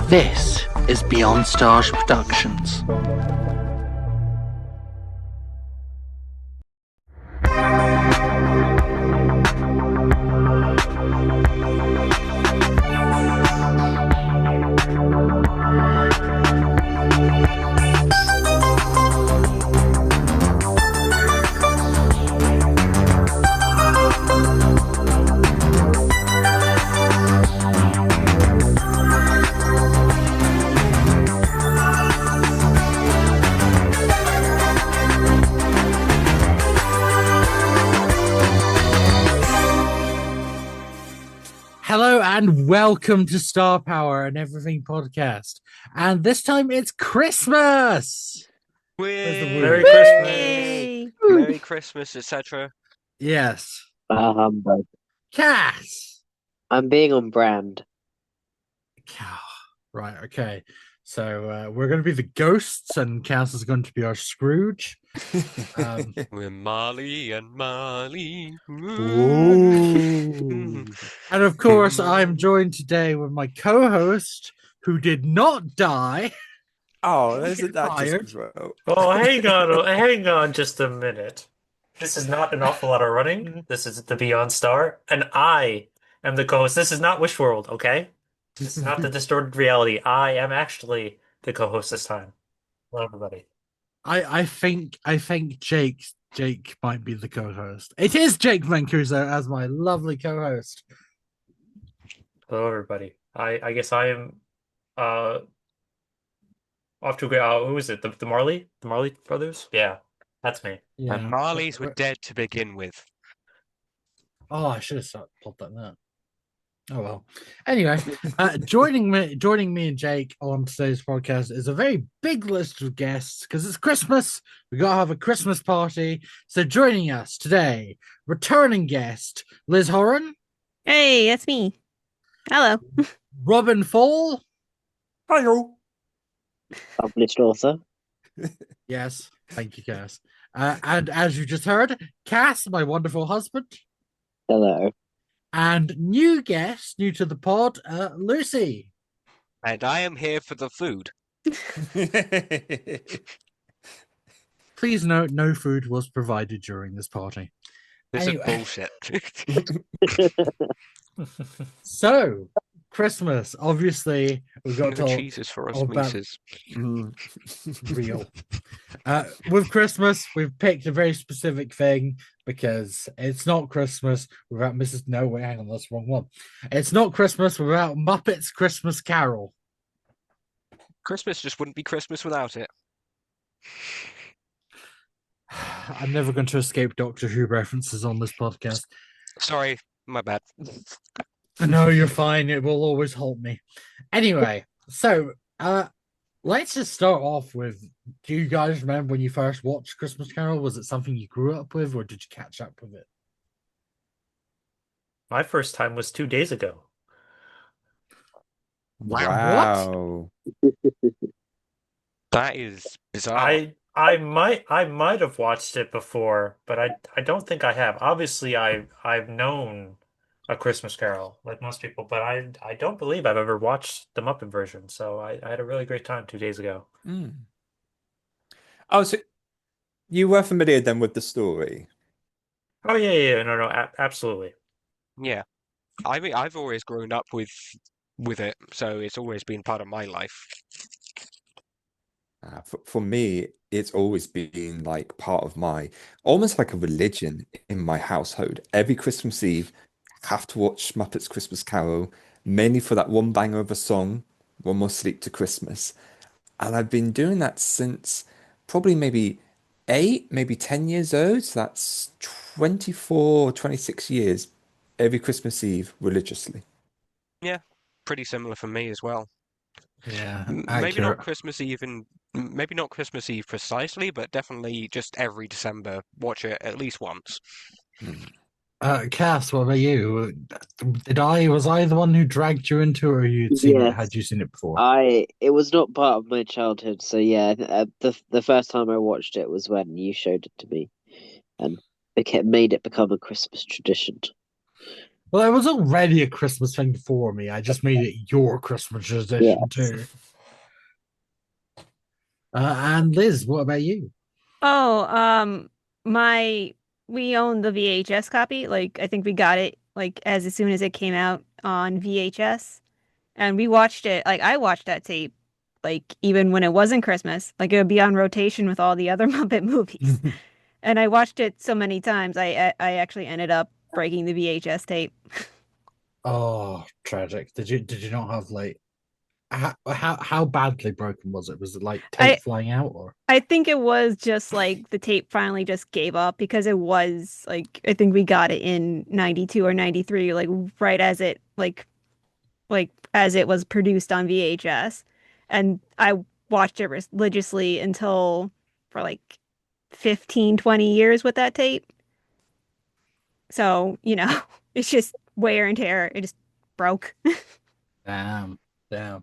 This is Beyond Stars Productions. Hello and welcome to Star Power and Everything podcast. And this time it's Christmas. Merry Christmas, Merry Christmas, etc. Yes. Humbug. Cass. I'm being on brand. Right, okay. So we're going to be the ghosts and Cass is going to be our Scrooge. We're Marley and Marley. Ooh. And of course, I'm joined today with my co-host who did not die. Oh, isn't that Fired. just as well? Oh, hang on just a minute. This is not an awful lot of running. This is the Beyond Star, and I am the co-host. This is not Wish World, okay? This is not the distorted reality. I am actually the co-host this time. Hello, everybody. I think Jake might be the co-host. It is Jake Mancuso as my lovely co-host. Hello, everybody. I guess I am off to go. Who is it? The Marley? The Marley brothers? Yeah, that's me. Yeah. And Marleys were dead to begin with. Oh, I should have popped that now. Oh well. Anyway, joining me and Jake on today's podcast is a very big list of guests because it's Christmas. We gotta have a Christmas party. So joining us today, returning guest Liz Horun. Hey, that's me. Hello. Robin Foale. Hello. Published author. Yes, thank you, Cass. And as you just heard, Cass, my wonderful husband. Hello. And new guest, new to the pod, Luci. And I am here for the food. Please note, no food was provided during this party. This Anyway. is bullshit. So, Christmas, obviously, we've got to No talk cheeses for us, about- Mises. real. With Christmas, we've picked a very specific thing because it's not Christmas without Mrs. No, wait, hang on, that's the wrong one. It's not Christmas without Muppets Christmas Carol. Christmas just wouldn't be Christmas without it. I'm never going to escape Doctor Who references on this podcast. Sorry, my bad. No, you're fine. It will always haunt me. Anyway, so let's just start off with, do you guys remember when you first watched Christmas Carol? Was it something you grew up with or did you catch up with it? My first time was 2 days ago. Wow. That is bizarre. I might have watched it before, but I don't think I have. Obviously, I've known A Christmas Carol like most people, but I don't believe I've ever watched the Muppet version. So I had a really great time 2 days ago. Mm. Oh, so you were familiar then with the story? Oh yeah, no, absolutely. Yeah. I mean, I've always grown up with it, so it's always been part of my life. For me, it's always been like part of almost like a religion in my household. Every Christmas Eve, have to watch Muppets Christmas Carol, mainly for that one banger of a song, One More Sleep to Christmas. And I've been doing that since probably maybe 8, maybe 10 years old. So that's 24, 26 years, every Christmas Eve, religiously. Pretty similar for me as well. Yeah, Maybe not Christmas Eve maybe not Christmas Eve precisely, but definitely just every December, watch it at least once. Cass, what about you? Was I the one who dragged you into it, or you'd seen it? Yes. Had you seen it before? It was not part of my childhood, so yeah, the first time I watched it was when you showed it to me, and made it become a Christmas tradition. Well, it was already a Christmas thing for me. I just made it your Christmas tradition Yes. too. And Liz, what about you? Oh, my we own the VHS copy. Like I think we got it like as soon as it came out on VHS. And we watched it, like I watched that tape, like even when it wasn't Christmas. Like it would be on rotation with all the other Muppet movies. And I watched it so many times, I actually ended up breaking the VHS tape. Oh, tragic. Did you not have like how badly broken was it? Was it like tape I flying out or? I think it was just like the tape finally just gave up because it was like I think we got it in 92 or 93, like right as it like as it was produced on VHS. And I watched it religiously until for like 15, 20 years with that tape. So, it's just wear and tear. It just broke. Damn, damn.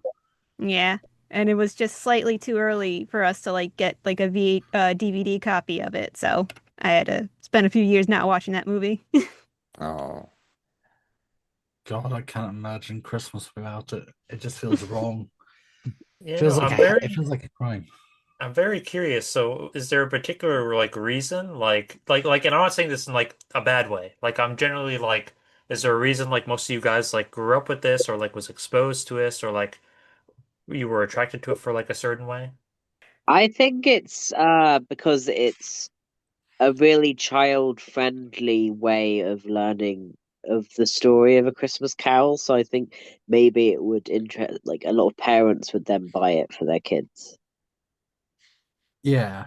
Yeah. And it was just slightly too early for us to like get like a DVD copy of it. So I had to spend a few years not watching that movie. Oh, God, I can't imagine Christmas without it. It just feels wrong. Yeah, no, Feels like it feels like a crime. I'm very curious. So, is there a particular like reason, like, and I'm not saying this in like a bad way. Like, I'm generally like, is there a reason like most of you guys like grew up with this, or like was exposed to this, or like you were attracted to it for like a certain way? I think it's because it's a really child-friendly way of learning of the story of A Christmas Carol. So I think maybe it would interest like a lot of parents would then buy it for their kids. Yeah.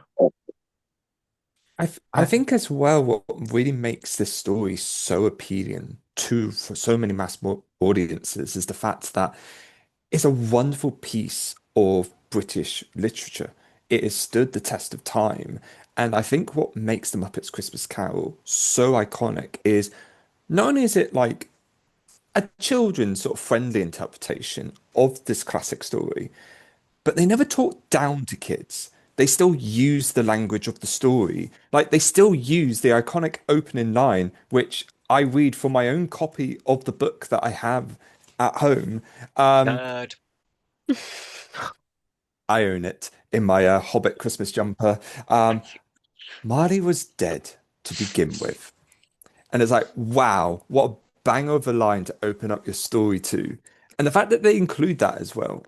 I think as well, what really makes this story so appealing to for so many audiences is the fact that it's a wonderful piece of British literature. It has stood the test of time. And I think what makes the Muppets Christmas Carol so iconic is not only is it like a children's sort of friendly interpretation of this classic story, but they never talk down to kids. They still use the language of the story. Like they still use the iconic opening line, which I read from my own copy of the book that I have at home. Nerd. I own it in my Hobbit Christmas jumper. Marley was dead to begin with. And it's like, wow, what a bang of a line to open up your story to. And the fact that they include that as well,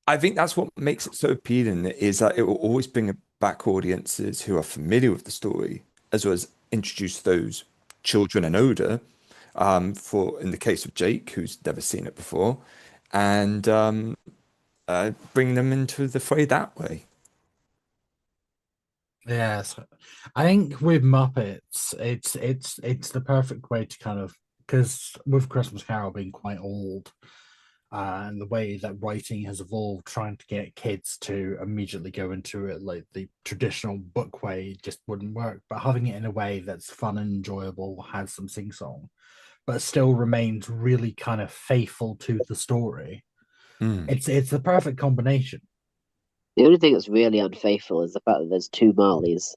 I think that's what makes it so appealing is that it will always bring back audiences who are familiar with the story, as well as introduce those children and older, for in the case of Jake, who's never seen it before, and bring them into the fray that way. Yes. I think with Muppets, it's the perfect way to kind of because with Christmas Carol being quite old, and the way that writing has evolved, trying to get kids to immediately go into it like the traditional book way just wouldn't work. But having it in a way that's fun and enjoyable, has some sing song, but still remains really kind of faithful to the story. Mm. It's the perfect combination. The only thing that's really unfaithful is the fact that there's two Marleys.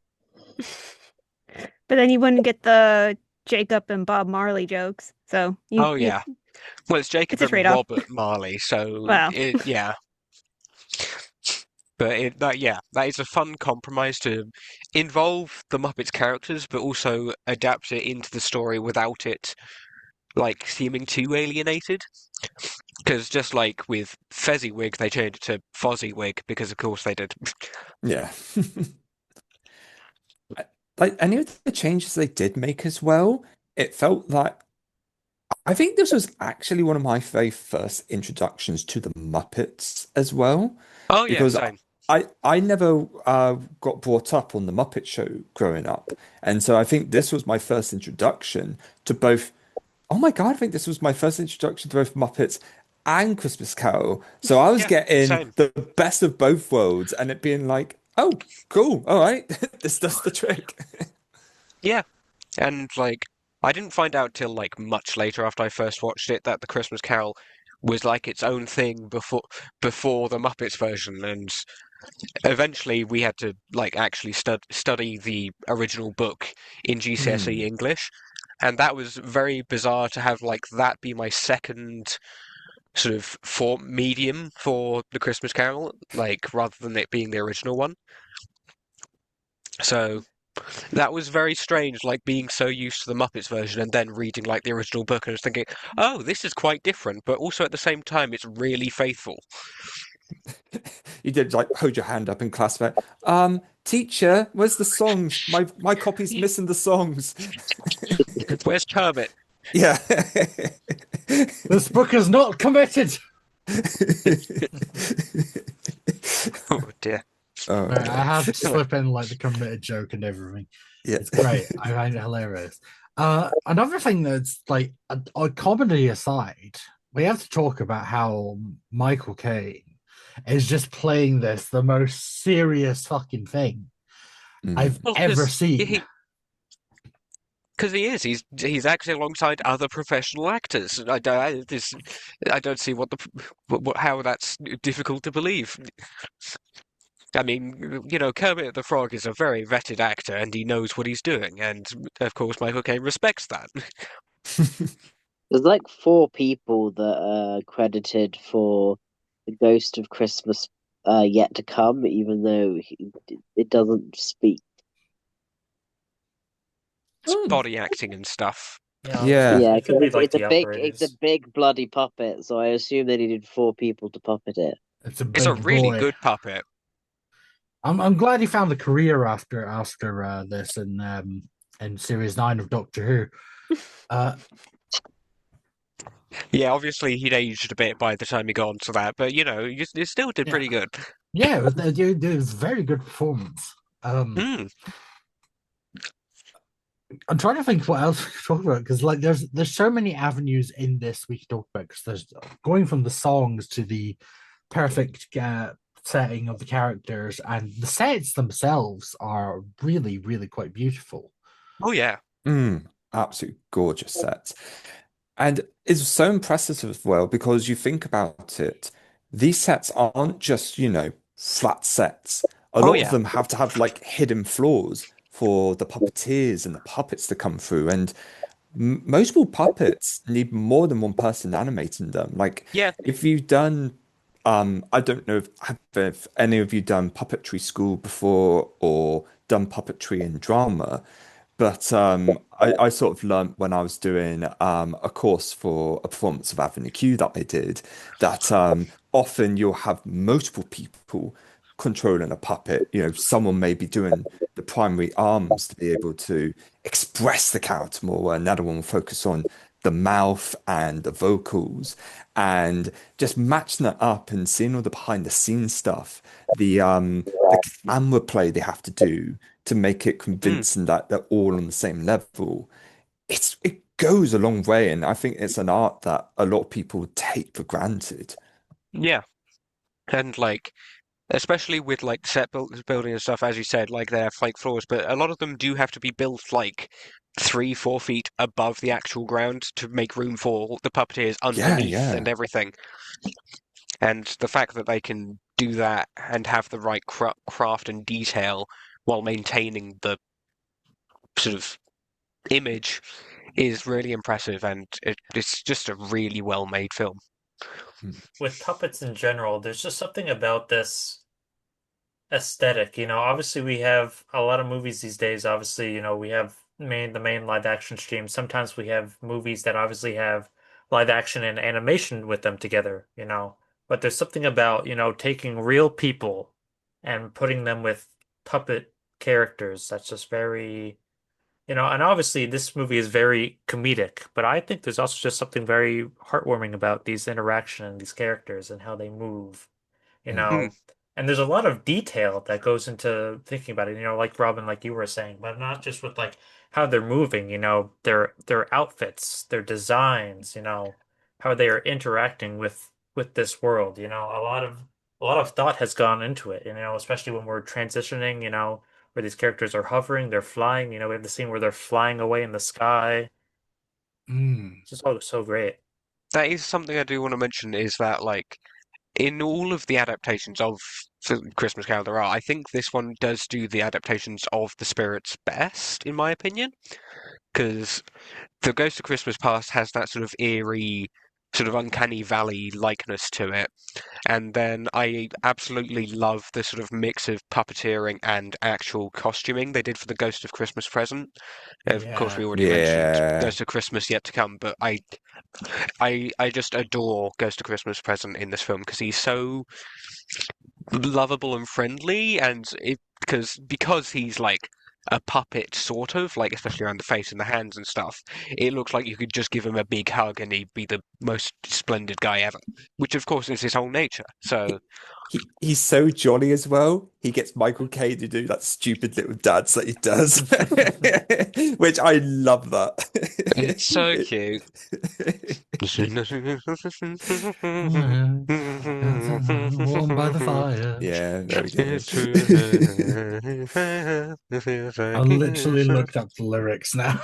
But then you wouldn't get the Jacob and Bob Marley jokes. So Oh yeah. Well, it's Jacob it's a and trade-off. Robert Marley, so Wow. yeah. But that is a fun compromise to involve the Muppets characters, but also adapt it into the story without it like seeming too alienated. Because just like with Fezziwig, they changed it to Fozziewig because, of course, they did. Yeah. Like any of the changes they did make as well, it felt like I think this was actually one of my very first introductions to the Muppets as well, Oh yeah, because same. I never got brought up on the Muppet Show growing up, and so I think this was my first introduction to both. Oh my God, I think this was my first introduction to both Muppets and Christmas Carol. So I was Yeah, getting same. the best of both worlds, and it being like, oh, cool, all right, this does the trick. Yeah, and like I didn't find out till like much later after I first watched it that the Christmas Carol was like its own thing before the Muppets version, and eventually we had to like actually study the original book in GCSE Mm. English. and that was very bizarre to have like that be my second sort of medium for the Christmas Carol, like rather than it being the original one. So that was very strange, like being so used to the Muppets version and then reading like the original book and just thinking, oh, this is quite different, but also at the same time, it's really faithful. You did like hold your hand up in class, like, teacher, where's the songs? My copy's missing the songs. Where's Kermit? Yeah. This book is not committed. Oh dear. Oh, Right, I have to slip in like the committed joke and everything. yeah. It's great. I find it hilarious. Another thing that's like a comedy aside, we have to talk about how Michael Caine is just playing this the most serious fucking thing I've Well, ever 'cause seen. Because he is. He's acting alongside other professional actors. I don't see how that's difficult to believe. I mean, you know, Kermit the Frog is a very vetted actor, and he knows what he's doing, and of course, Michael Caine respects that. There's like 4 people that are credited for the Ghost of Christmas Yet to Come, even though it doesn't speak. It's body acting and stuff. Yeah. Yeah, It could because be like the it's a operators. big bloody puppet, so I assume they needed 4 people to puppet it. It's a It's a big really boy. good puppet. I'm glad he found a career after this in series 9 of Doctor Who. Yeah, obviously he'd aged a bit by the time he got onto that, but you know, you still did pretty good. Yeah, it was a very good performance. Hmm. I'm trying to think what else we could talk about because like there's so many avenues in this we could talk about because there's going from the songs to the perfect setting of the characters, and the sets themselves are really really quite beautiful. Oh yeah. Absolutely gorgeous sets. And it's so impressive as well because you think about it, these sets aren't just, flat sets. A Oh lot of yeah. them have to have like hidden floors for the puppeteers and the puppets to come through. And multiple puppets need more than one person animating them. Like Yeah. if you've done, I don't know if any of you done puppetry school before or done puppetry in drama, but I sort of learnt when I was doing a course for a performance of Avenue Q that I did that often you'll have multiple people controlling a puppet. Someone may be doing the primary arms to be able to express the character more, and another one will focus on the mouth and the vocals, and just matching that up and seeing all the behind the scenes stuff, the camera play they have to do to make it convincing that they're all on the same level. It goes a long way, and I think it's an art that a lot of people take for granted. Yeah. And like especially with like building and stuff, as you said, like they have like floors, but a lot of them do have to be built like 3, 4 feet above the actual ground to make room for the puppeteers Yeah, underneath and yeah. everything. And the fact that they can do that and have the right craft and detail while maintaining the sort of image is really impressive, and it's just a really well made film. With puppets in general, there's just something about this aesthetic. Obviously we have a lot of movies these days. Obviously, we have the main live action stream. Sometimes we have movies that obviously have live action and animation with them together. But there's something about, taking real people and putting them with puppet characters that's just very, and obviously this movie is very comedic, but I think there's also just something very heartwarming about these interaction and these characters and how they move you Mm. Hmm. know. And there's a lot of detail that goes into thinking about it, like Robin, like you were saying, but not just with like how they're moving, their outfits, their designs, how they are interacting with this world. A lot of thought has gone into it, especially when we're transitioning, where these characters are hovering, they're flying, we have the scene where they're flying away in the sky. Mm. It's just all so great. That is something I do want to mention is that like in all of the adaptations of Christmas Carol there are, I think this one does do the adaptations of the spirits best, in my opinion. because the Ghost of Christmas Past has that sort of eerie, sort of uncanny valley likeness to it. And then I absolutely love the sort of mix of puppeteering and actual costuming they did for the Ghost of Christmas Present. Of course, we already mentioned Yeah. Ghost of Christmas Yet to Come, but I just adore Ghost of Christmas Present in this film because he's so lovable and friendly, and because he's like a puppet, sort of like, especially around the face and the hands and stuff. It looks like you could just give him a big hug and he'd be the most splendid guy ever, which of course is his whole nature. So He's so jolly as well. He gets Michael Caine to do that stupid little dance that he does, which I love that. it's so It- cute. Warm by the fire. Yeah, there we go. I literally looked up the lyrics now,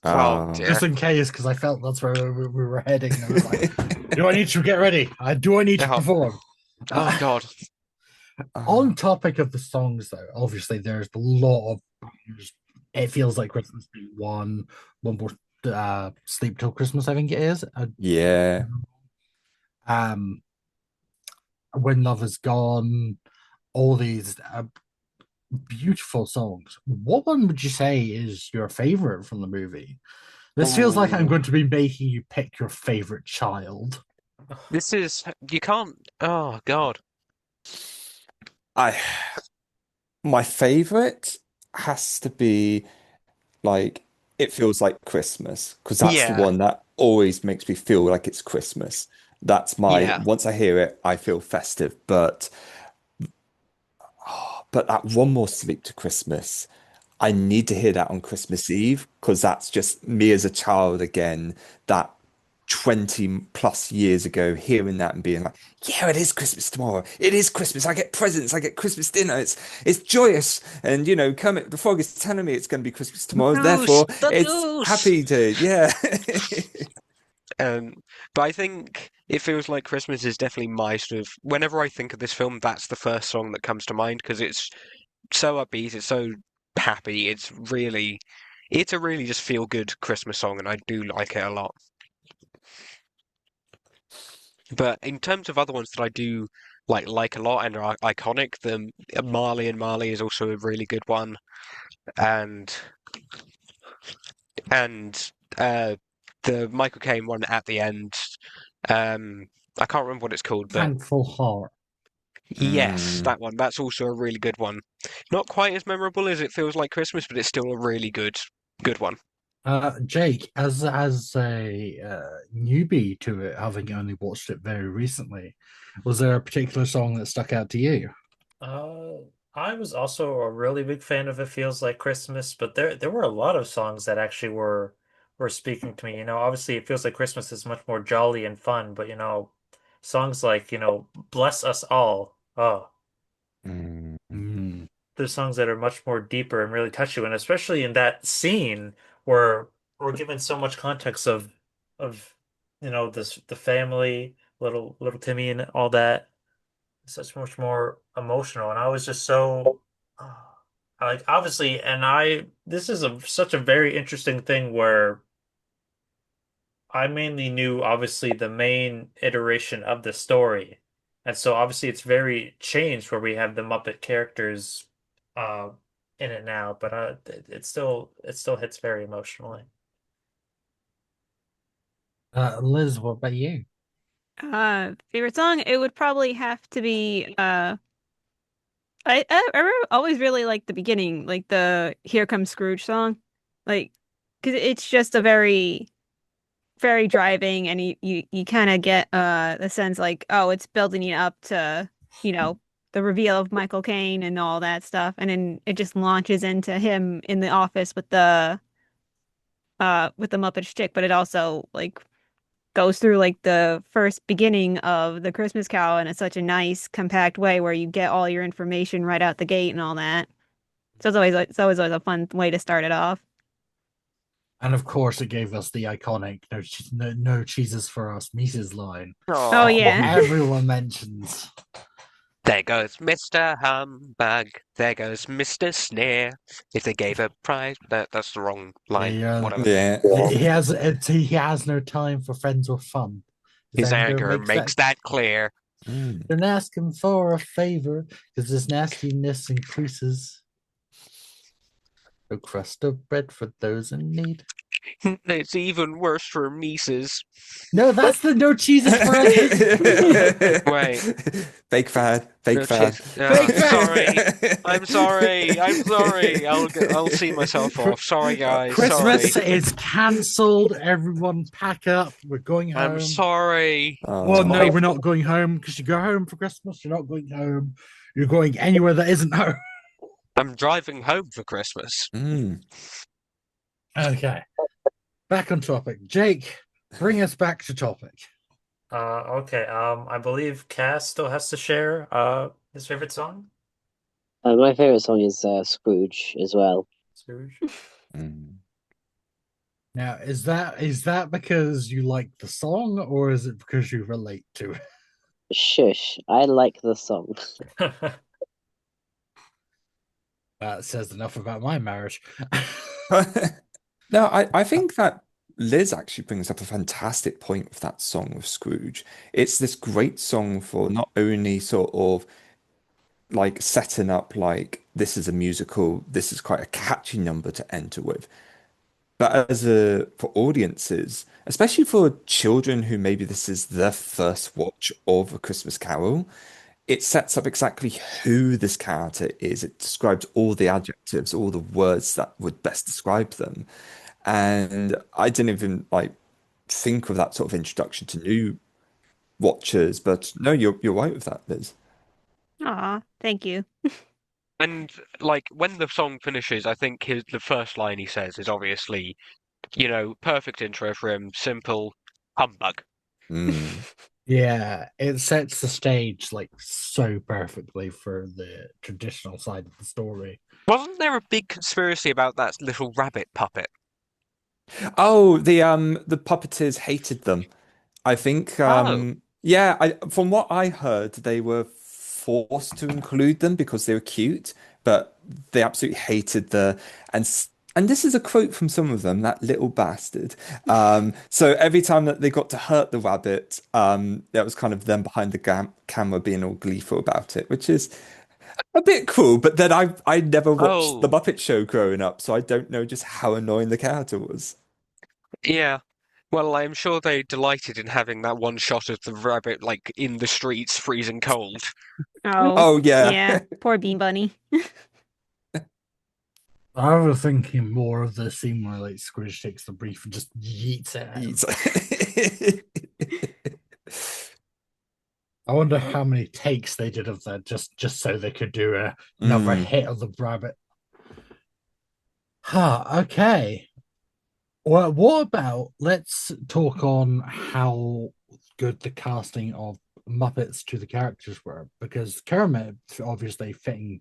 Oh Ah. dear. just in case, because I felt that's where we were heading. And I was like, do I need to get ready? Do I need to Oh. perform? Oh God. On topic of the songs, though, obviously there's a lot of. It feels like Christmas being one more. Sleep Till Christmas, I think it is. Yeah. When Love Is Gone, all these beautiful songs. What one would you say is your favorite from the movie? This feels like I'm Ooh. going to be making you pick your favorite child. This is you can't. Oh God. My favorite has to be like It Feels Like Christmas, because that's the Yeah. one that always makes me feel like it's Christmas. That's Yeah. once I hear it, I feel festive. But that One More Sleep to Christmas, I need to hear that on Christmas Eve, because that's just me as a child again, that 20 plus years ago, hearing that and being like, yeah, it is Christmas tomorrow. It is Christmas. I get presents. I get Christmas dinner. It's joyous. And Kermit the Frog is telling me it's going to be Christmas tomorrow. Goose, Therefore, the it's goose. happy to, yeah. But I think It Feels Like Christmas is definitely my sort of. Whenever I think of this film, that's the first song that comes to mind because it's so upbeat, it's so happy. It's a really just feel good Christmas song, and I do like it a lot. But in terms of other ones that I do like a lot and are iconic, the Marley and Marley is also a really good one, and and the Michael Caine one at the end. I can't remember what it's called, but Thankful Heart. yes, Mm. that one. That's also a really good one. Not quite as memorable as It Feels Like Christmas, but it's still a really good one. Jake, as a newbie to it, having only watched it very recently, was there a particular song that stuck out to you? I was also a really big fan of It Feels Like Christmas, but there were a lot of songs that actually were speaking to me. Obviously It Feels Like Christmas is much more jolly and fun, but songs like, Bless Us All. Oh, Mm. there's songs that are much more deeper and really touch you, and especially in that scene where we're given so much context of this the family, little Timmy and all that. Such much more emotional, and I was just so like obviously, and I this is such a very interesting thing where I mainly knew obviously the main iteration of the story, and so obviously it's very changed where we have the Muppet characters uh in it now, but it still hits very emotionally. Liz, what about you? Favorite song? It would probably have to be always really like the beginning, like the Here Comes Scrooge song. Like, because it's just a very driving, and you kind of get the sense like, oh, it's building you up to, the reveal of Michael Caine and all that stuff, and then it just launches into him in the office with the Muppet shtick, but it also like goes through like the first beginning of the Christmas Carol in such a nice, compact way where you get all your information right out the gate and all that. So it's always a fun way to start it off. And of course, it gave us the iconic no cheeses for us Mises line. Oh Oh, yeah. Everyone mentions. There goes Mr. Humbug. There goes Mr. Sneer. If they gave a prize, that's the wrong line. Yeah, Whatever. Yeah. he has no time for friends or fun. His anger makes that clear. Mm. Don't ask him for a favor because his nastiness increases. A crust of bread for those in need. It's even worse for Mises. No, that's the no cheeses for us. Wait. Fake fan. Fake No fan. cheese. Fake fan. Sorry. I'm sorry. I'm sorry. I'll see myself off. Sorry, guys. Christmas Sorry. is cancelled. Everyone pack up. We're going home. I'm sorry. Well, no, Oh. we're not going home because you go home for Christmas. You're not going home. You're going anywhere that isn't home. I'm driving home for Christmas. Mm. Okay. Back on topic. Jake, bring us back to topic. Okay. I believe Cass still has to share his favorite song. My favorite song is Scrooge as well. Scrooge. Mm. Now, is that because you like the song or is it because you relate to it? Shush, I like the song. That says enough about my marriage. No, I think that Liz actually brings up a fantastic point with that song of Scrooge. It's this great song for not only sort of like setting up like this is a musical, this is quite a catchy number to enter with, but for audiences, especially for children who maybe this is their first watch of A Christmas Carol, it sets up exactly who this character is. It describes all the adjectives, all the words that would best describe them. And I didn't even like think of that sort of introduction to new watchers, but no, you're right with that, Liz. Aw, thank you. And like when the song finishes, I think the first line he says is obviously, perfect intro for him, simple humbug. Mm. Yeah, it sets the stage like so perfectly for the traditional side of the story. Wasn't there a big conspiracy about that little rabbit puppet? Oh, the puppeteers hated them. I think Oh. yeah, from what I heard, they were forced to include them because they were cute, but they absolutely hated and this is a quote from some of them, that little bastard. So every time that they got to hurt the rabbit, that was kind of them behind the camera being all gleeful about it, which is a bit cool. But then I never watched the Oh. Muppet Show growing up, so I don't know just how annoying the character was. Yeah. Well, I'm sure they delighted in having that one shot of the rabbit, like, in the streets, freezing cold. Oh, Oh yeah. yeah. Poor Bean Bunny. I was thinking more of the scene where like Scrooge takes the brief and just yeets it at him. I wonder how many takes they did of that just so they could do another hit of the rabbit. Okay. Well, what about let's talk on how good the casting of Muppets to the characters were, because Kermit obviously fitting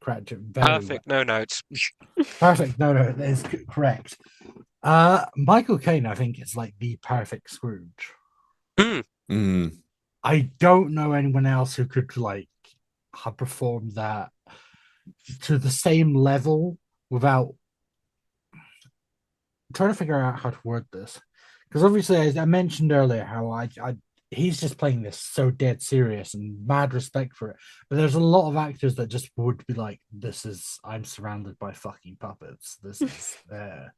character very Perfect, no notes. perfect. No, that is correct. Michael Caine, I think, is like the perfect Scrooge. Mm. I don't know anyone else who could like have performed that to the same level without. I'm trying to figure out how to word this, because obviously, as I mentioned earlier, how he's just playing this so dead serious and mad respect for it. But there's a lot of actors that just would be like, I'm surrounded by fucking puppets. This is and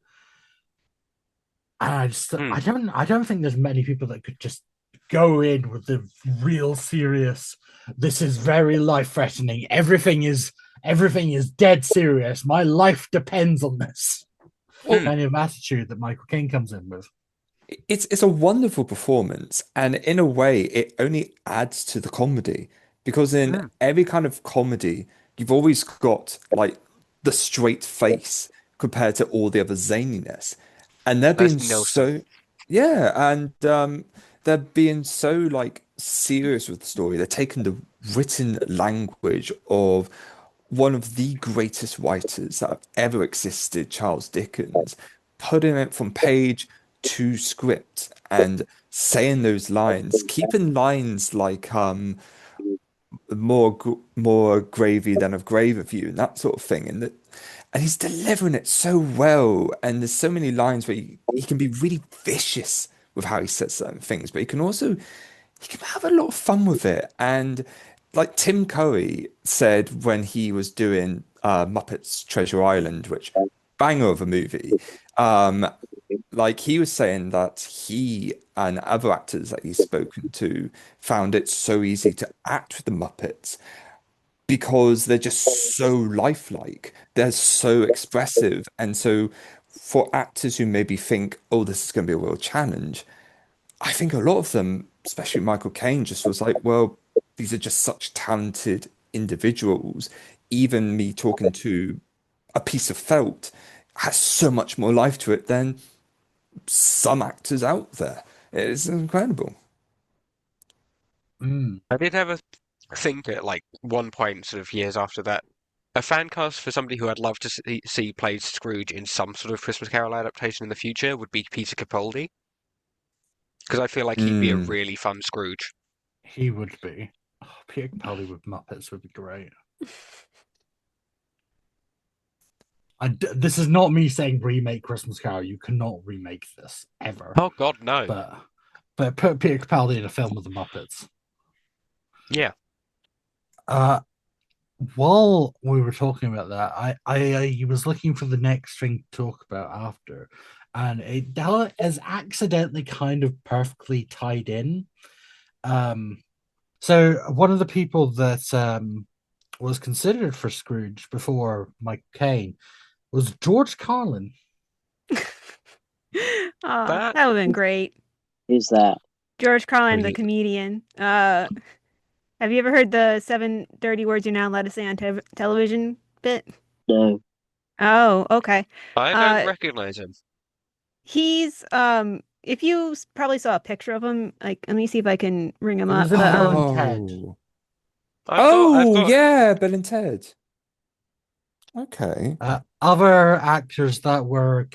I don't think there's many people that could just go in with the real serious. This is very life threatening. Everything is dead serious. My life depends on this. Kind of attitude that Michael Caine comes in with. It's a wonderful performance, and in a way, it only adds to the comedy because in every kind of comedy, you've always got like the straight face compared to all the other zaniness, and they're being so and they're being so like serious with the story. They're taking the written language of one of the greatest writers that have ever existed, Charles Dickens, putting it from page to script and saying those lines, keeping lines like more gravy than of grave of you and that sort of thing, and he's delivering it so well. And there's so many lines where he can be really vicious with how he says certain things, but he can have a lot of fun with it. And like Tim Curry said when he was doing Muppets Treasure Island, which banger of a movie, um, like he was saying that he and other actors that he's spoken to found it so easy to act with the Muppets because they're just so lifelike. They're so expressive. And so for actors who maybe think, oh, this is going to be a real challenge, I think a lot of them, especially Michael Caine, just was like, well, these are just such talented individuals. Even me talking to a piece of felt has so much more life to it than some actors out there. It's incredible. Mm. I did have a think at like one point, sort of years after that, a fan cast for somebody who I'd love to see played Scrooge in some sort of Christmas Carol adaptation in the future would be Peter Capaldi, because I feel like he'd be a Mm. really fun Scrooge. He would be. Oh, Peter Capaldi with Muppets would be great. This is not me saying remake Christmas Carol. You cannot remake this ever. Oh God, no. But put Peter Capaldi in a film with the Muppets. Yeah. While we were talking about that, I was looking for the next thing to talk about after, and it is accidentally kind of perfectly tied in. So one of the people that was considered for Scrooge before Michael Caine was George Carlin. That- That would have been great. Who's that? George Carlin, the Really? comedian. Have you ever heard the 7 dirty words you're not allowed to say on television bit? No. Oh, okay. I don't recognize him. He's if you probably saw a picture of him, like let me see if I can ring him It up. was in But, Bill and Ted. Oh. I've got Yeah, Bill and Ted. Okay. Other actors that were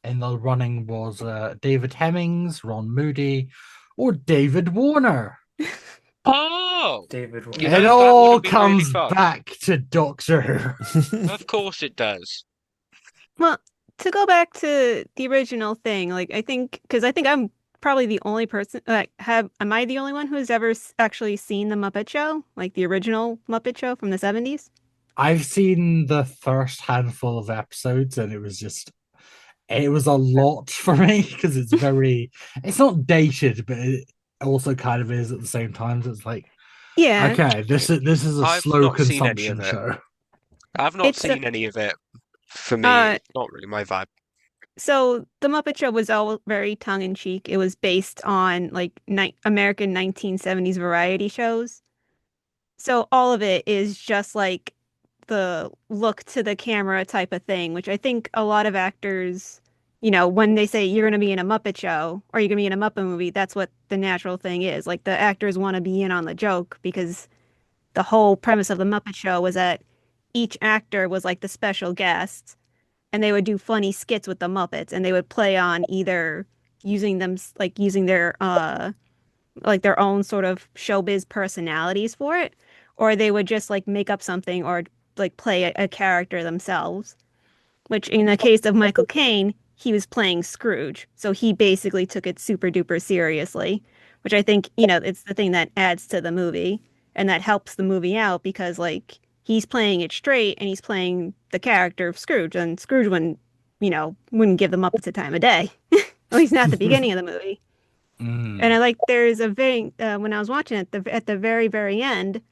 in the running was David Hemmings, Ron Moody, or David Warner. Oh, David. You It know, that all would've been really comes fun. back to Doctor Who. Of course it does. well, to go back to the original thing, like I think because I think I'm probably the only person am I the only one who's ever actually seen the Muppet Show, like the original Muppet Show from the 70s? I've seen the first handful of episodes, and it was a lot for me because it's not dated, but it also kind of is at the same time. So it's like, Yeah, okay, this is a I've slow not seen any consumption of it. show. I've not It's seen any of it. For me, it's not really my vibe. so the Muppet Show was all very tongue in cheek. It was based on like American 1970s variety shows. So all of it is just like the look to the camera type of thing, which I think a lot of actors, when they say you're going to be in a Muppet show or you're going to be in a Muppet movie, that's what the natural thing is. Like the actors want to be in on the joke because the whole premise of the Muppet Show was that each actor was like the special guest and they would do funny skits with the Muppets and they would play on either using their like their own sort of showbiz personalities for it, or they would just like make up something or like play a character themselves. Which in the case of Michael Caine, he was playing Scrooge, so he basically took it super duper seriously, which I think it's the thing that adds to the movie and that helps the movie out because like he's playing it straight and he's playing the character of Scrooge, and Scrooge wouldn't give the Muppets a time of day. At least not at the beginning of the movie. And I like there's a very when I was watching it at the very very end,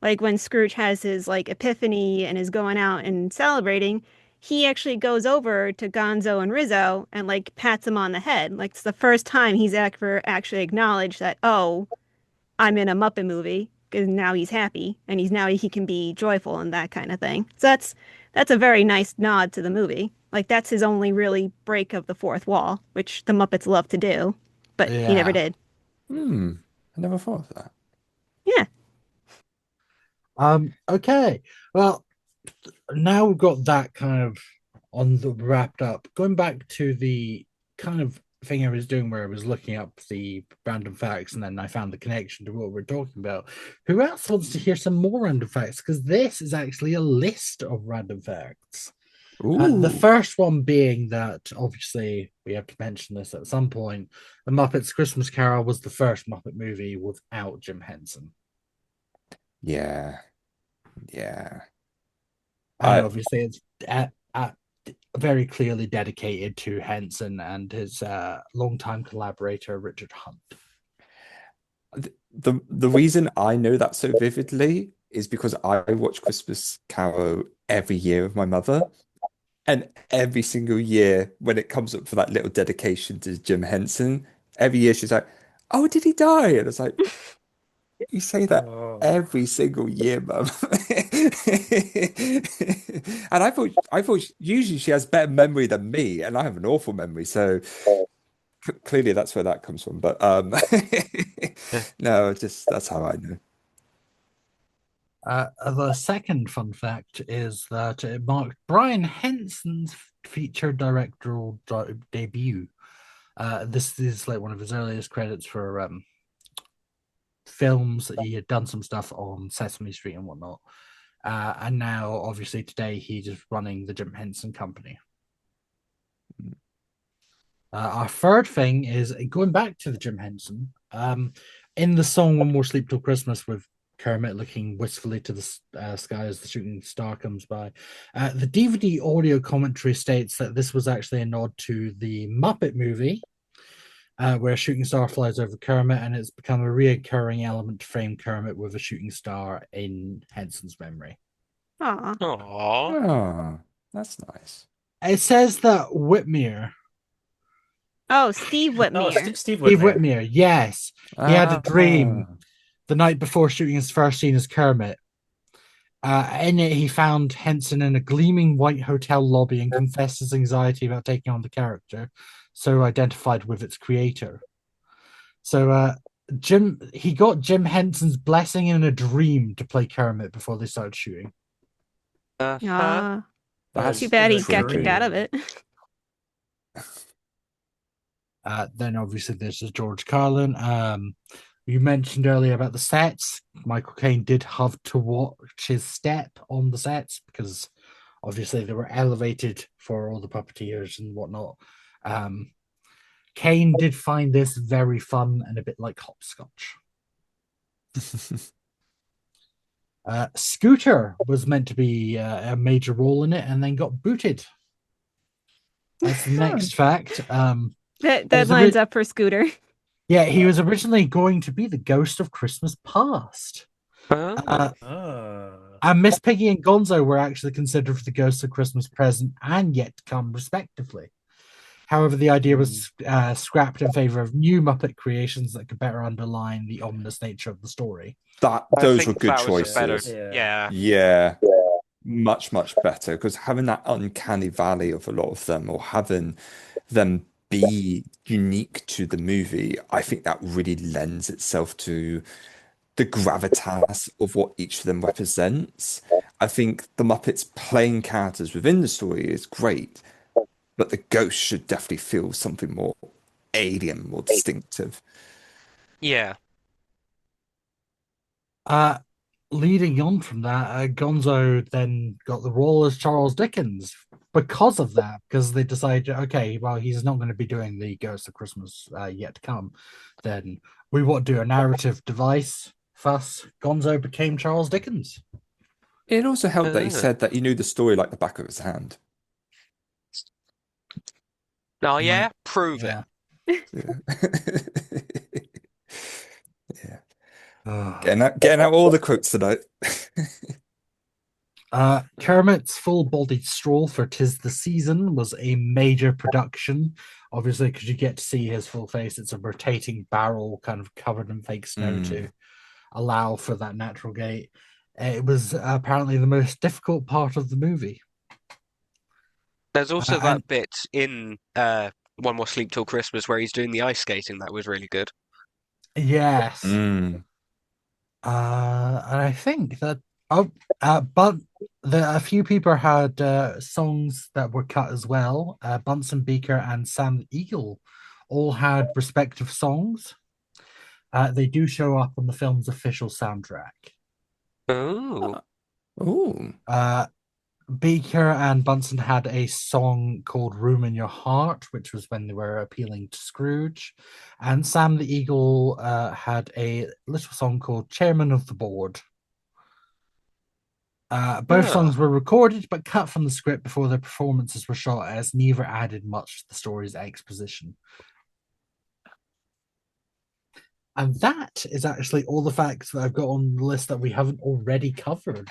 like when Scrooge has his like epiphany and is going out and celebrating, he actually goes over to Gonzo and Rizzo and like pats them on the head. Like it's the first time he's ever actually acknowledged that, oh, I'm in a Muppet movie because now he's happy and he can be joyful and that kind of thing. So that's a very nice nod to the movie. Like that's his only really break of the fourth wall, which the Muppets love to do, but he never Yeah. did. I never thought of that. Yeah. Okay. Well, now we've got that kind of wrapped up. Going back to the kind of thing I was doing where I was looking up the random facts and then I found the connection to what we're talking about. Who else wants to hear some more random facts? Because this is actually a list of random facts. The Ooh. first one being that obviously we have to mention this at some point. The Muppets Christmas Carol was the first Muppet movie without Jim Henson. Yeah. Yeah. And I obviously it's very clearly dedicated to Henson and his longtime collaborator, Richard Hunt. the reason I know that so vividly is because I watch Christmas Carol every year with my mother. And every single year when it comes up for that little dedication to Jim Henson, every year she's like, "Oh, did he die?" And it's like, you say that Oh. every single year, mum. And I thought usually she has better memory than me, and I have an awful memory. So clearly that's where that comes from. But no, just that's how I know. The second fun fact is that it marked Brian Henson's feature directorial debut. This is like one of his earliest credits for films. He had done some stuff on Sesame Street and whatnot. And now, obviously, today he's just running the Jim Henson Company. Our third thing is going back to the Jim Henson. In the song "One More Sleep Till Christmas" with Kermit looking wistfully to the sky as the shooting star comes by, the DVD audio commentary states that this was actually a nod to the Muppet movie, where a shooting star flies over Kermit, and it's become a reoccurring element to frame Kermit with a shooting star in Henson's memory. Aw. Aww. Oh, that's nice. It says that Whitmere, Oh, Steve Oh, Whitmere. Steve Steve Whitmere. Whitmere, yes, he had a dream the night before shooting his first scene as Kermit. In it, he found Henson in a gleaming white hotel lobby and confessed his anxiety about taking on the character, so identified with its creator. So he got Jim Henson's blessing in a dream to play Kermit before they started shooting. Uh-huh. That's Too bad he got tricky. kicked out of it. Then obviously there's the George Carlin. You mentioned earlier about the sets. Michael Caine did have to watch his step on the sets because obviously they were elevated for all the puppeteers and whatnot. Caine did find this very fun and a bit like hopscotch. Scooter was meant to be a major role in it and then got booted. That's the next fact. That lines up for Scooter. Yeah, he was originally going to be the ghost of Christmas Past. And Miss Piggy and Gonzo were actually considered for the ghosts of Christmas Present and Yet to Come, respectively. However, the idea was scrapped in favor of new Muppet creations that could better underline the ominous nature of the story. Those were good that was choices. better. Yeah. Yeah. Much better because having that uncanny valley of a lot of them or having them be unique to the movie, I think that really lends itself to the gravitas of what each of them represents. I think the Muppets playing characters within the story is great, but the ghost should definitely feel something more alien, more distinctive. Yeah. Leading on from that, Gonzo then got the role as Charles Dickens because of that, because they decided, okay, well, he's not going to be doing the Ghost of Christmas Yet to Come. Then we want to do a narrative device. Thus, Gonzo became Charles Dickens. It also helped that he said that he knew the story like the back of his hand. Oh, yeah? Prove it. Yeah. Getting out all the quotes tonight. Kermit's full-bodied stroll for "'Tis the Season" was a major production, obviously, because you get to see his full face. It's a rotating barrel kind of covered in fake snow to allow for that natural gait. It was apparently the most difficult part of the movie. There's also that bit in One More Sleep Till Christmas where he's doing the ice skating. That was really good. Yes. And I think that but a few people had songs that were cut as well. Bunsen Beaker and Sam the Eagle all had respective songs. They do show up on the film's official soundtrack. Oh. Ooh. Beaker and Bunsen had a song called Room in Your Heart, which was when they were appealing to Scrooge. And Sam the Eagle had a little song called Chairman of the Board. Both songs were recorded but cut from the script before their performances were shot, as neither added much to the story's exposition. And that is actually all the facts that I've got on the list that we haven't already covered.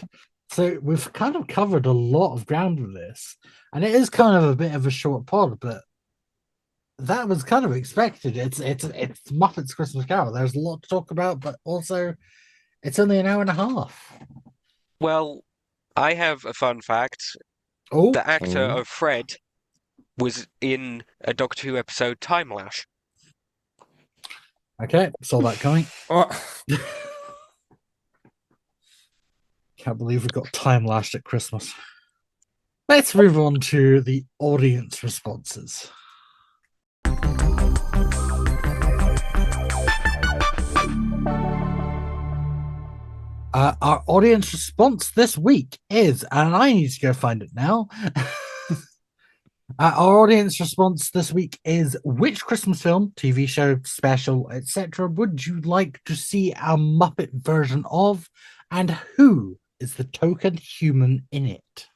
So we've kind of covered a lot of ground with this, and it is kind of a bit of a short pod, but that was kind of expected. It's Muppets Christmas Carol. There's a lot to talk about, but also it's only an hour and a half. Well, I have a fun fact. Oh, The actor of Fred was in a Doctor Who episode Time Lash. okay, saw that coming. Oh. Can't believe we got time lashed at Christmas. Let's move on to the audience responses. Our audience response this week is, and I need to go find it now. Our audience response this week is: which Christmas film, TV show, special, etc. would you like to see a Muppet version of, and who is the token human in it?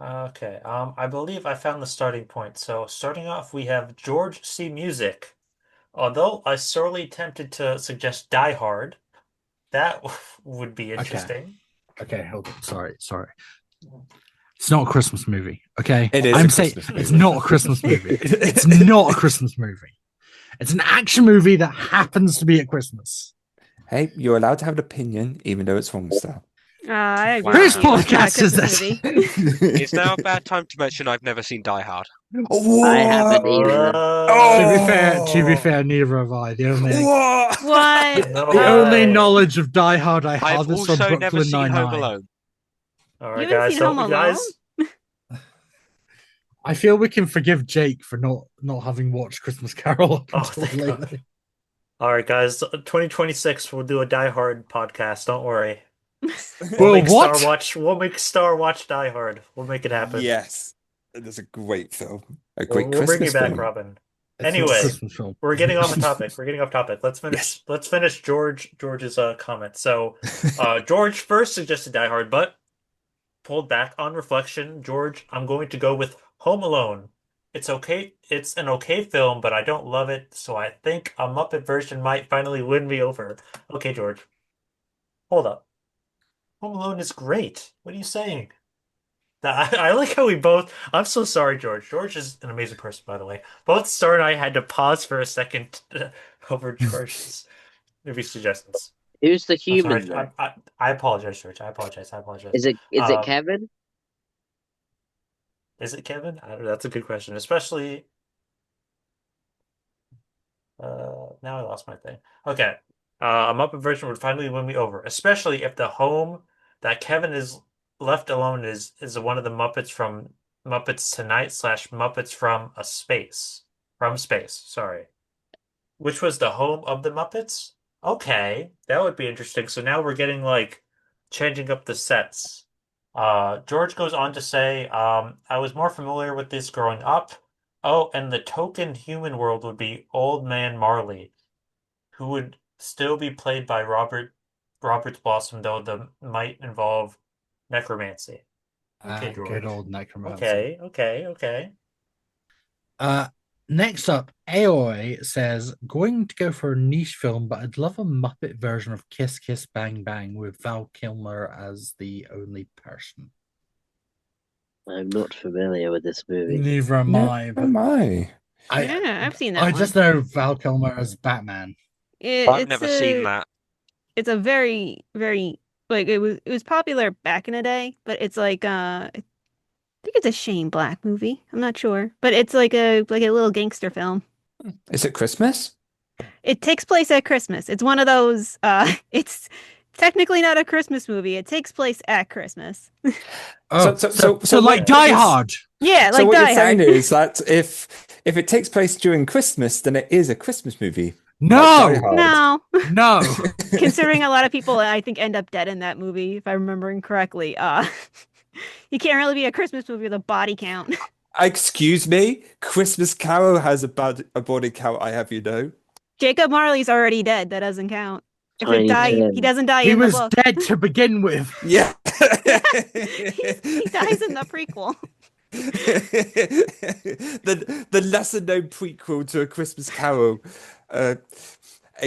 Okay, I believe I found the starting point. So starting off, we have George C. Music. Although I sorely tempted to suggest Die Hard, that would be interesting. Okay, hold on. Sorry. It's not a Christmas movie, okay? It is I'm a saying Christmas movie. it's not a Christmas movie. It's not a Christmas movie. It's an action movie that happens to be at Christmas. Hey, you're allowed to have an opinion, even though it's wrong stuff. I agree. Whose with you. It's not a podcast is Christmas this? movie. It's now a bad time to mention I've never seen Die Hard. I haven't either. To be fair, neither have I. The only What? No the only way. knowledge of Die Hard I have I've is from also never Brooklyn seen Home Nine-Nine. Alone. All You right, haven't guys. seen So, Home guys, I feel we can forgive Jake for not having watched Christmas Carol up Oh, until thank God. lately. all right, guys. 2026, we'll do a Die Hard podcast. Don't worry. Well, make what? Star watch. We'll make Star watch Die Hard. We'll make it happen. Yes, it's a great film. A We'll, great we'll bring you Christmas back, film. Robin. It's not a Anyway, Christmas film. we're getting off the topic. We're getting off topic. Let's finish. Yes. Let's finish George's comment. So, George first suggested Die Hard, but pulled back on reflection. George, I'm going to go with Home Alone. It's okay. It's an okay film, but I don't love it. So I think a Muppet version might finally win me over. Okay, George. Hold up. Home Alone is great. What are you saying? I like how we both. I'm so sorry, George. George is an amazing person, by the way. Both Star and I had to pause for a second over George's movie suggestions. Who's the I'm human? sorry. Though? I apologize, George. I apologize. Is it Um, Kevin? Is it Kevin? I don't know. That's a good question. Especially, now I lost my thing. Okay. A Muppet version would finally win me over, especially if the home that Kevin is left alone is one of the Muppets from Muppets Tonight / Muppets from Space. Sorry. Which was the home of the Muppets? Okay, that would be interesting. So now we're getting like changing up the sets. George goes on to say, I was more familiar with this growing up. Oh, and the token human world would be Old Man Marley, who would still be played by Roberts Blossom, though the might involve necromancy. Okay, George. Good old necromancy. Okay. Next up, Aoi says, going to go for a niche film, but I'd love a Muppet version of Kiss Kiss Bang Bang with Val Kilmer as the only person. I'm not familiar with this movie. Neither am I. But Am I? Yeah, I've seen that I one. just know Val Kilmer as Batman. I've It's never seen that. It's a very, very like it was popular back in the day, but it's like I think it's a Shane Black movie. I'm not sure, but it's like a little gangster film. Is it Christmas? It takes place at Christmas. It's one of those. It's technically not a Christmas movie. It takes place at Christmas. Oh, So like what Die is- Hard. Yeah, So like what Die you're saying Hard. is that if if it takes place during Christmas, then it is a Christmas movie. Like Die No, Hard. No, no. considering a lot of people I think end up dead in that movie, if I'm remembering correctly. You can't really be a Christmas movie with a body count. Excuse me, Christmas Carol has a body count, I have you know. Jacob Marley's already dead. That doesn't count. If it Tiny died, he Tim. doesn't die He in the was book. dead to begin with. Yeah. He dies in the prequel. The lesser known prequel to A Christmas Carol. A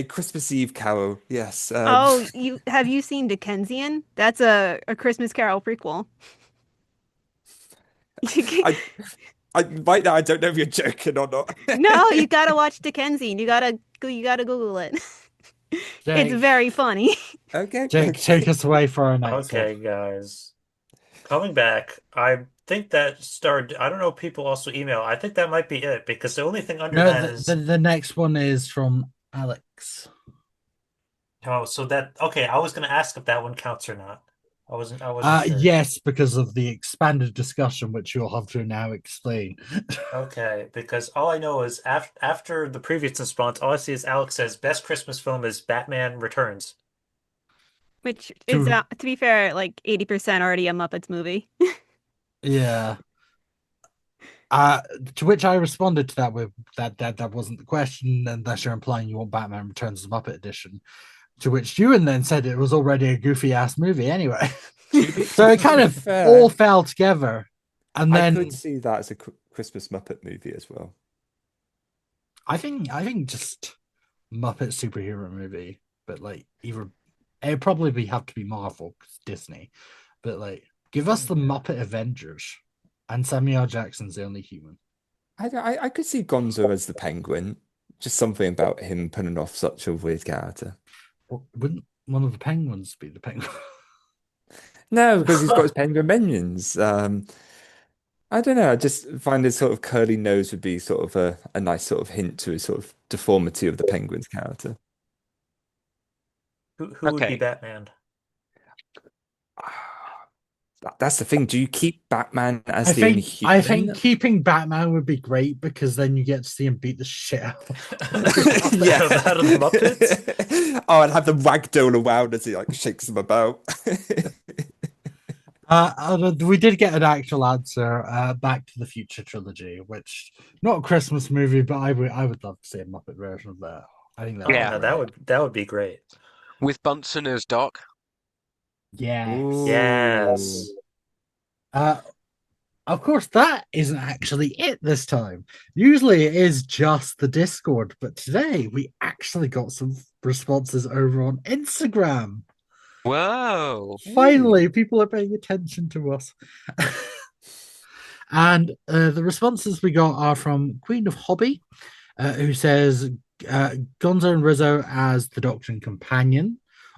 Christmas Eve Carol, yes. Oh, have you seen Dickensian? That's a Christmas Carol prequel. Right now I don't know if you're joking or not. No, you gotta watch Dickensian. You gotta Google it. It's Jake, very funny. Okay. Jake, take us away for our next Okay, one. guys. Coming back, I think that started. I don't know if people also email. I think that might be it because the only thing under No, that is. the next one is from Alex. Oh, so that. Okay, I was going to ask if that one counts or not. I wasn't sure. Yes, because of the expanded discussion, which you'll have to now explain. Okay, because all I know is after the previous response, all I see is Alex says best Christmas film is Batman Returns. Which is not, to be fair, like 80% already a Muppets movie. Yeah. To which I responded to that with that wasn't the question, unless you're implying you want Batman Returns the Muppet Edition. To which Ewan then said it was already a goofy ass movie anyway. So it kind of Fair. all fell together. And I then could see that as a Christmas Muppet movie as well. I think just Muppet superhero movie, but like either it'd probably have to be Marvel because Disney, but like give us the Muppet Avengers, and Samuel Jackson's the only human. I could see Gonzo as the Penguin. Just something about him putting off such a weird character. Well, wouldn't one of the penguins be the penguin? No, because he's got his penguin minions. I don't know. I just find his sort of curly nose would be sort of a nice sort of hint to his sort of deformity of the penguin's character. Who would be Okay. Batman? That's the thing. Do you keep Batman as I the only think I think human? keeping Batman would be great because then you get to see him beat the shit out. Yeah. Out of the Muppets? Oh, and have the ragdoll around as he like shakes them about. We did get an actual answer. Back to the Future trilogy, which not a Christmas movie, but I would love to see a Muppet version of that. I think that. Oh, Yeah. no, that would be great. With Bunsen as Doc. Yeah. Yes. Of course, that isn't actually it this time. Usually it is just the Discord, but today we actually got some responses over on Instagram. Whoa. Finally, people are paying attention to us. And the responses we got are from Queen of Hobby, who says Gonzo and Rizzo as the Doctor and Companion,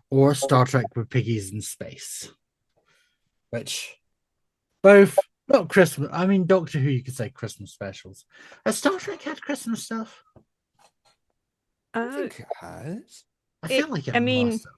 or Star Trek with piggies in space. Which both not Christmas. I mean, Doctor Who, you could say Christmas specials. Has Star Trek had Christmas stuff? I think it has. I feel like it I mean, must have.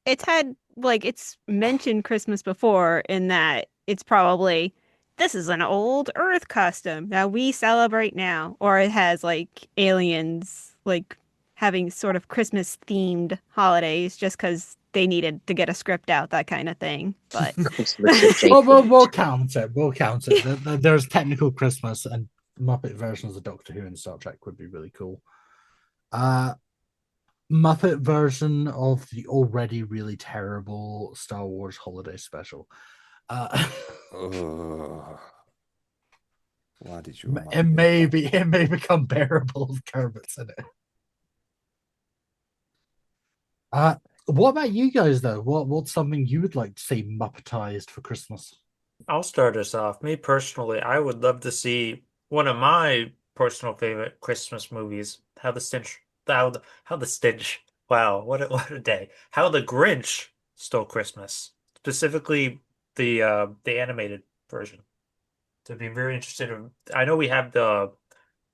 It's had, like, it's mentioned Christmas before in that it's probably, this is an old Earth custom that we celebrate now. Or it has, like, aliens, like, having sort of Christmas themed holidays just because they needed to get a script out, that kind of thing. But Christmas of Well, Jacob. we'll count it. We'll count it. There's technical Christmas, and Muppet versions of Doctor Who and Star Trek would be really cool. Muppet version of the already really terrible Star Wars holiday special. Oh. Why did you It may become bearable with Kermit's in it. What about you guys though? What's something you would like to see Muppetized for Christmas? I'll start us off. Me personally, I would love to see one of my personal favorite Christmas movies, How the Stench. Wow, what a day. How the Grinch Stole Christmas. Specifically the animated version. To be very interested in, I know we have the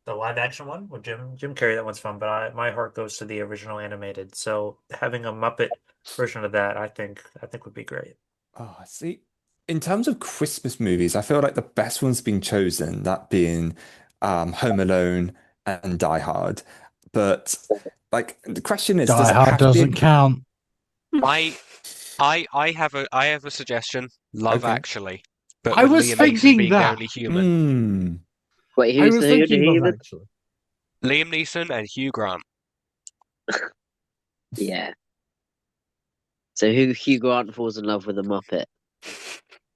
live action one with Jim Carrey, that one's fun, but my heart goes to the original animated. So having a Muppet version of that, I think would be great. Oh, see, in terms of Christmas movies, I feel like the best one's been chosen, that being Home Alone, and Die Hard. But like the question is, does Die it Hard have to be? doesn't count. I I have a suggestion. Love Okay. Actually, but I with was Liam Neeson thinking being the that. only human. Hmm. Wait, I who's was the who? thinking Love Who? Actually. Liam Neeson and Hugh Grant. Yeah. So who Hugh Grant falls in love with a Muppet?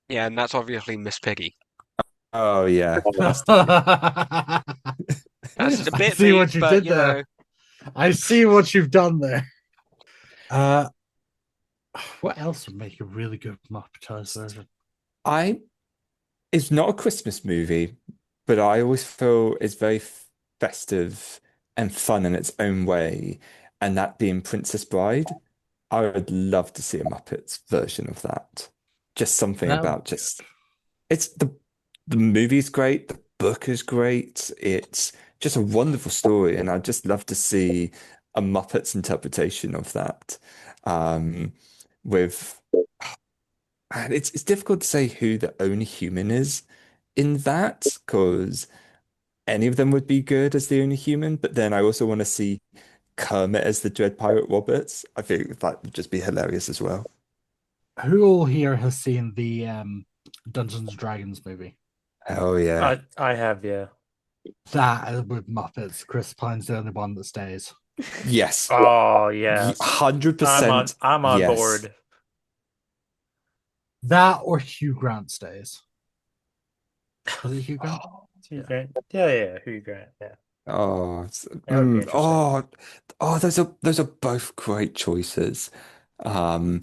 Yeah, and that's obviously Miss Piggy. Oh yeah. I That's a bit see mean, what you but did there. I see what you've done there. What else would make a really good Muppetized version? I It's not a Christmas movie, but I always feel it's very festive and fun in its own way. And that being Princess Bride, I would love to see a Muppets version of that. Just something That about just it's the movie's great, the book is great, it's just a wonderful story, and I'd just love to see a Muppets interpretation of that. With and it's difficult to say who the only human is in that because any of them would be good as the only human, but then I also want to see Kermit as the Dread Pirate Roberts. I think that would just be hilarious as well. Who all here has seen the Dungeons and Dragons movie? Oh yeah. I have, yeah. That with Muppets, Chris Pine's the only one that stays. Yes. Oh yes. 100% I'm on yes. board. That or Hugh Grant stays. Was it Hugh Grant? Hugh Grant. Yeah, Hugh Grant, yeah. Oh, That would be interesting. those are both great choices. I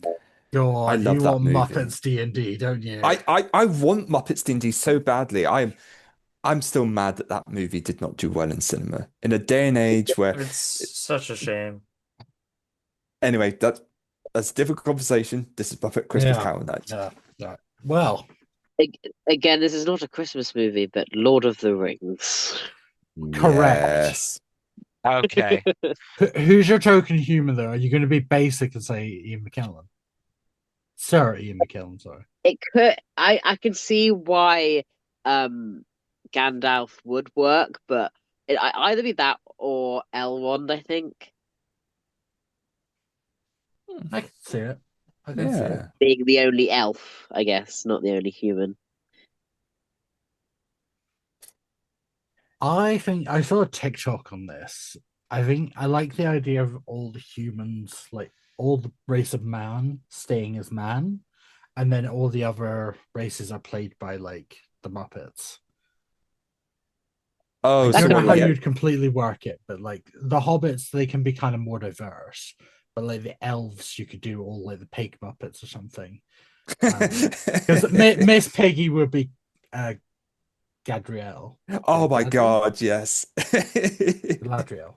God, you love that want movie. Muppets D&D, don't you? I want Muppets D&D so badly. I'm still mad that that movie did not do well in cinema. In a day and age where, It's such a shame. anyway, that's a difficult conversation. This is Muppet Christmas Carol night. Yeah. Well, Again, this is not a Christmas movie, but Lord of the Rings. correct. Yes. Okay. Who's your token human, though? Are you going to be basic and say Ian McKellen? Sir Ian McKellen, sorry. It could. I can see why Gandalf would work, but either be that or Elrond, I think. I can see it. I can see it. Yeah. Being the only elf, I guess, not the only human. I think I saw a TikTok on this. I think I like the idea of all the humans, like all the race of man, staying as man, and then all the other races are played by like the Muppets. Oh, I don't know so how yeah. you'd completely work it, but like the hobbits, they can be kind of more diverse. But like the elves, you could do all like the pig Muppets or something. Because Miss Piggy would be Gadriel. Oh my Galadriel? God, yes. Galadriel.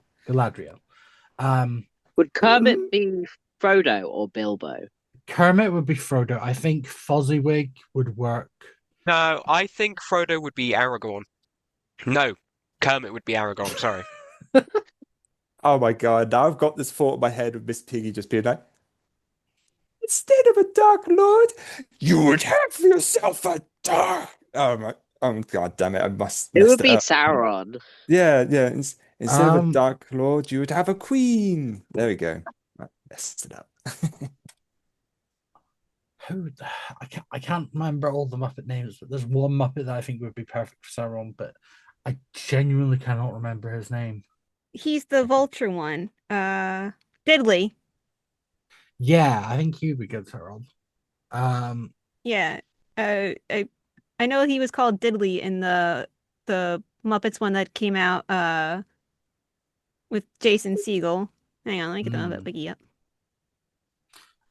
Would Kermit be Frodo or Bilbo? Kermit would be Frodo. I think Fozziwig would work. No, I think Frodo would be Aragorn. No, Kermit would be Aragorn, sorry. Oh my God, now I've got this thought in my head of Miss Piggy just being like, instead of a Dark Lord, you would have yourself a dark. Oh God damn it, I must It messed would it be up. Sauron. Yeah. Instead of a Um, Dark Lord, you would have a queen. There we go. I messed it up. I can't remember all the Muppet names, but there's one Muppet that I think would be perfect for Sauron, but I genuinely cannot remember his name. He's the vulture one. Diddley. Yeah, I think he'd be good for Sauron. Yeah. I know he was called Diddley in the Muppets one that came out with Jason Segel. Hang on, let me get the wiki up.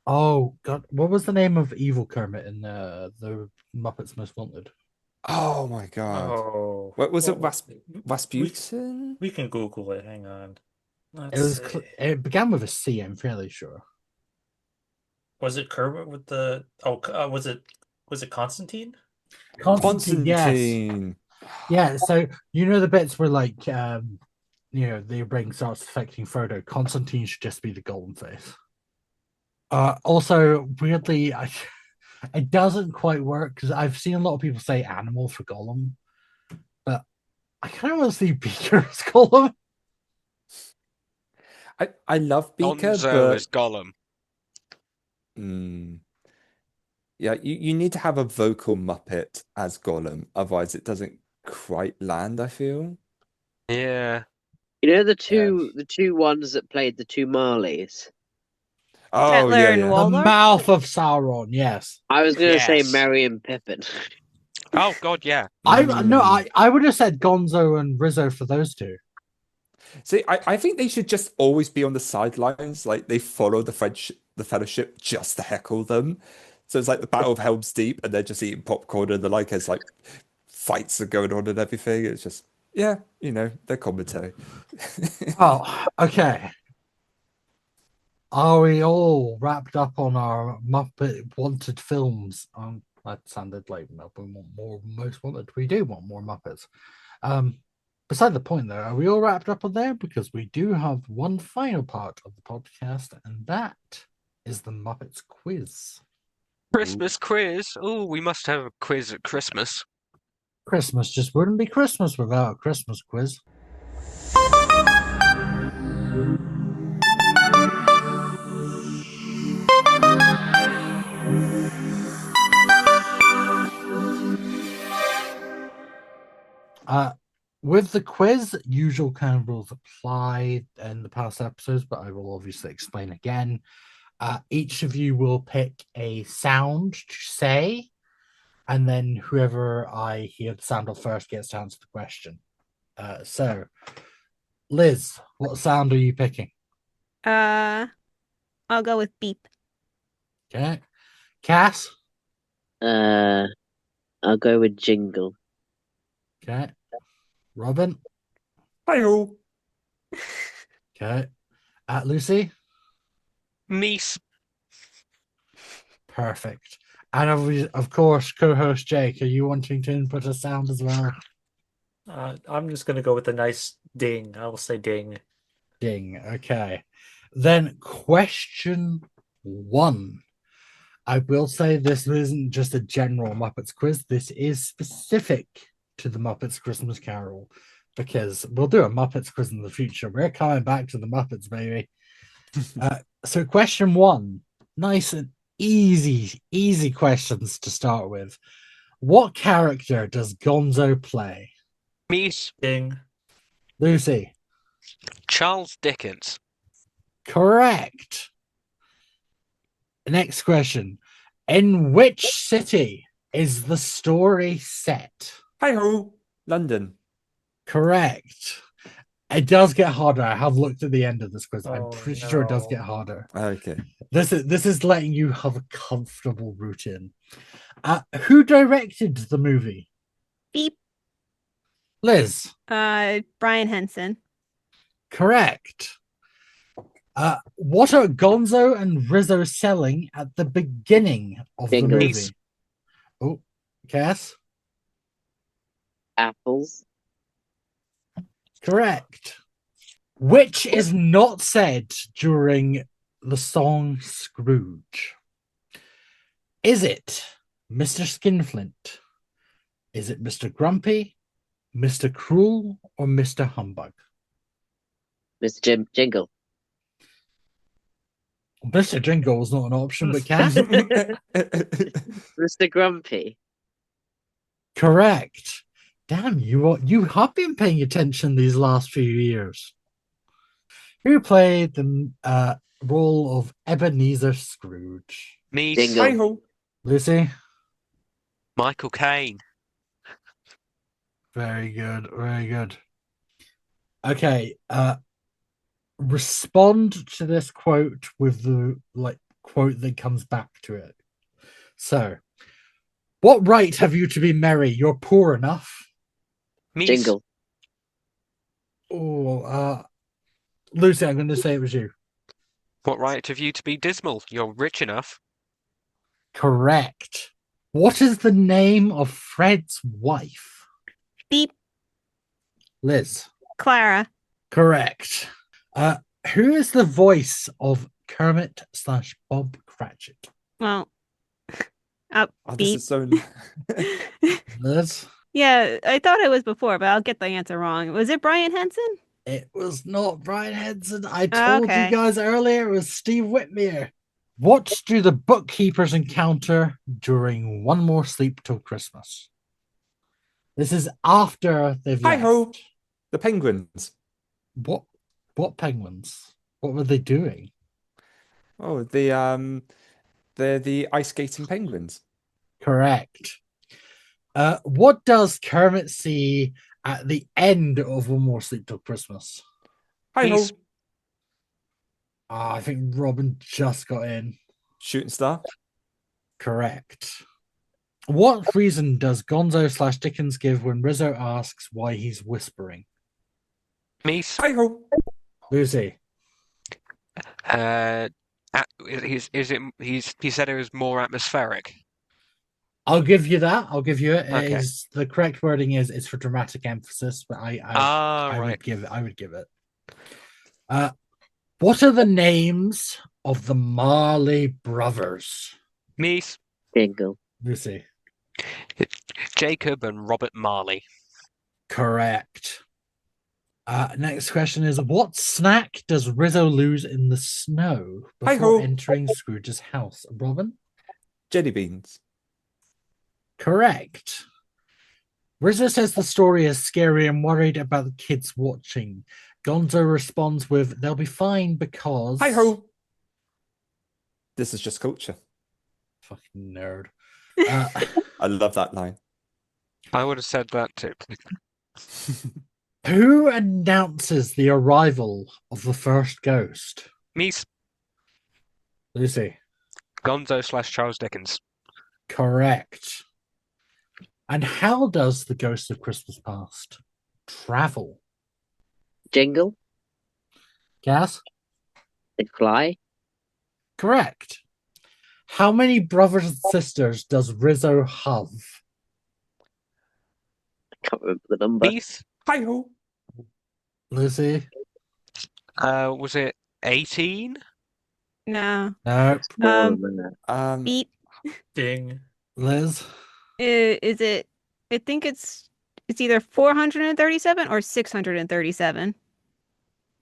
Oh God, what was the name of Evil Kermit in the Muppets Most Wanted? Oh my God. Oh. What was it? Well, Rasputin? we can Google it. Hang on. It began with a C, I'm fairly sure. Was it Kermit with the? Was it Constantine? Constantine. Yes. Yeah. So you know the bits where like the ring starts affecting Frodo. Constantine should just be the golden face. Also, weirdly, it doesn't quite work because I've seen a lot of people say animal for Gollum, but I kind of want to see Beaker as Gollum. I love Beaker, Gonzo but as Gollum. yeah, you need to have a vocal Muppet as Gollum, otherwise it doesn't quite land, I feel. Yeah. You know the two ones that played the two Marleys? Oh, Rattler yeah, and yeah. The Waldorf? mouth of Sauron, yes. I was going to say Yes. Merry and Pippin. Oh God, yeah. I would have said Gonzo and Rizzo for those two. See, I think they should just always be on the sidelines, like they follow the Fellowship just to heckle them. So it's like the Battle of Helm's Deep, and they're just eating popcorn, and the like as like fights are going on and everything. It's just their commentary. Oh, okay. Are we all wrapped up on our Muppet wanted films? That sounded like we want more most wanted. We do want more Muppets. Beside the point, though, are we all wrapped up on there? Because we do have one final part of the podcast, and that is the Muppets quiz. Christmas quiz. Oh, we must have a quiz at Christmas. Christmas just wouldn't be Christmas without a Christmas quiz. With the quiz, usual kind of rules apply in the past episodes, but I will obviously explain again. Each of you will pick a sound to say, and then whoever I hear the sound of first gets to answer the question. So, Liz, what sound are you picking? I'll go with beep. Okay. Cass? I'll go with Jingle. Okay. Robin? Hi-ho. Okay. Lucy? Meese. Perfect. And of course, co-host Jake, are you wanting to input a sound as well? I'm just gonna go with a nice ding. I will say ding. Ding. Okay. Then question 1. I will say this isn't just a general Muppets quiz. This is specific to the Muppets Christmas Carol, because we'll do a Muppets quiz in the future. We're coming back to the Muppets, baby. So question 1, nice and easy questions to start with. What character does Gonzo play? Meese. Ding. Lucy? Charles Dickens. Correct. Next question. In which city is the story set? Hi-ho. London. Correct. It does get harder. I have looked at the end of this quiz. I'm Oh, pretty sure it does no. get harder. Okay. This is letting you have a comfortable route in. Who directed the movie? Beep. Liz? Brian Henson. Correct. What are Gonzo and Rizzo selling at the beginning of the Bingo. movie? Oh, Cass? Apples. Correct. Which is not said during the song Scrooge? Is it Mr. Skinflint? Is it Mr. Grumpy, Mr. Cruel, or Mr. Humbug? Mr. Jingle. Mr. Jingle was not an option, but Cass? Mr. Grumpy. Correct. Damn, you have been paying attention these last few years. Who played the role of Ebenezer Scrooge? Meese. Jingle. Hi-ho. Lucy? Michael Caine. Very good, very good. Okay, respond to this quote with the quote that comes back to it. So, what right have you to be merry? You're poor enough. Meese. Jingle. Oh, Lucy, I'm going to say it was you. What right have you to be dismal? You're rich enough. Correct. What is the name of Fred's wife? Beep. Liz. Clara. Correct. Who is the voice of Kermit/Bob Cratchit? Well, Oh, this beep. is so... Liz. Yeah, I thought it was before, but I'll get the answer wrong. Was it Brian Henson? It was not Brian Henson. I told you Okay. guys earlier it was Steve Whitmere. What do the bookkeepers encounter during One More Sleep Till Christmas? This is after they've Hi ho! left. The penguins. What penguins? What were they doing? Oh, they're the ice skating penguins. Correct. What does Kermit see at the end of One More Sleep Till Christmas? Hi ho! He's- I think Robin just got in. Shooting star. Correct. What reason does Gonzo / Dickens give when Rizzo asks why he's whispering? Meese. Hi ho! Lucy. He said it was more atmospheric. I'll give you that. I'll give you it. Okay. The correct wording is it's for dramatic emphasis, but I Right. would give it. I would give it. What are the names of the Marley brothers? Meese, Jingle. Lucy. Jacob and Robert Marley. Correct. Next question is what snack does Rizzo lose in the snow before Hi-ho. entering Scrooge's house? Robin? Jelly beans. Correct. Rizzo says the story is scary and worried about the kids watching. Gonzo responds with, they'll be fine because... Hi ho! This is just culture. Fucking nerd. I love that line. I would have said that too. Who announces the arrival of the first ghost? Meese, Lucy. Gonzo / Charles Dickens. Correct. And how does the ghost of Christmas past travel? Jingle. Gas? They fly. Correct. How many brothers and sisters does Rizzo have? I can't remember the number. Meese, Hi ho! Lucy? was it 18? No. No. More than that. Beep. Ding. Liz? Is it? I think it's either 437 or 637.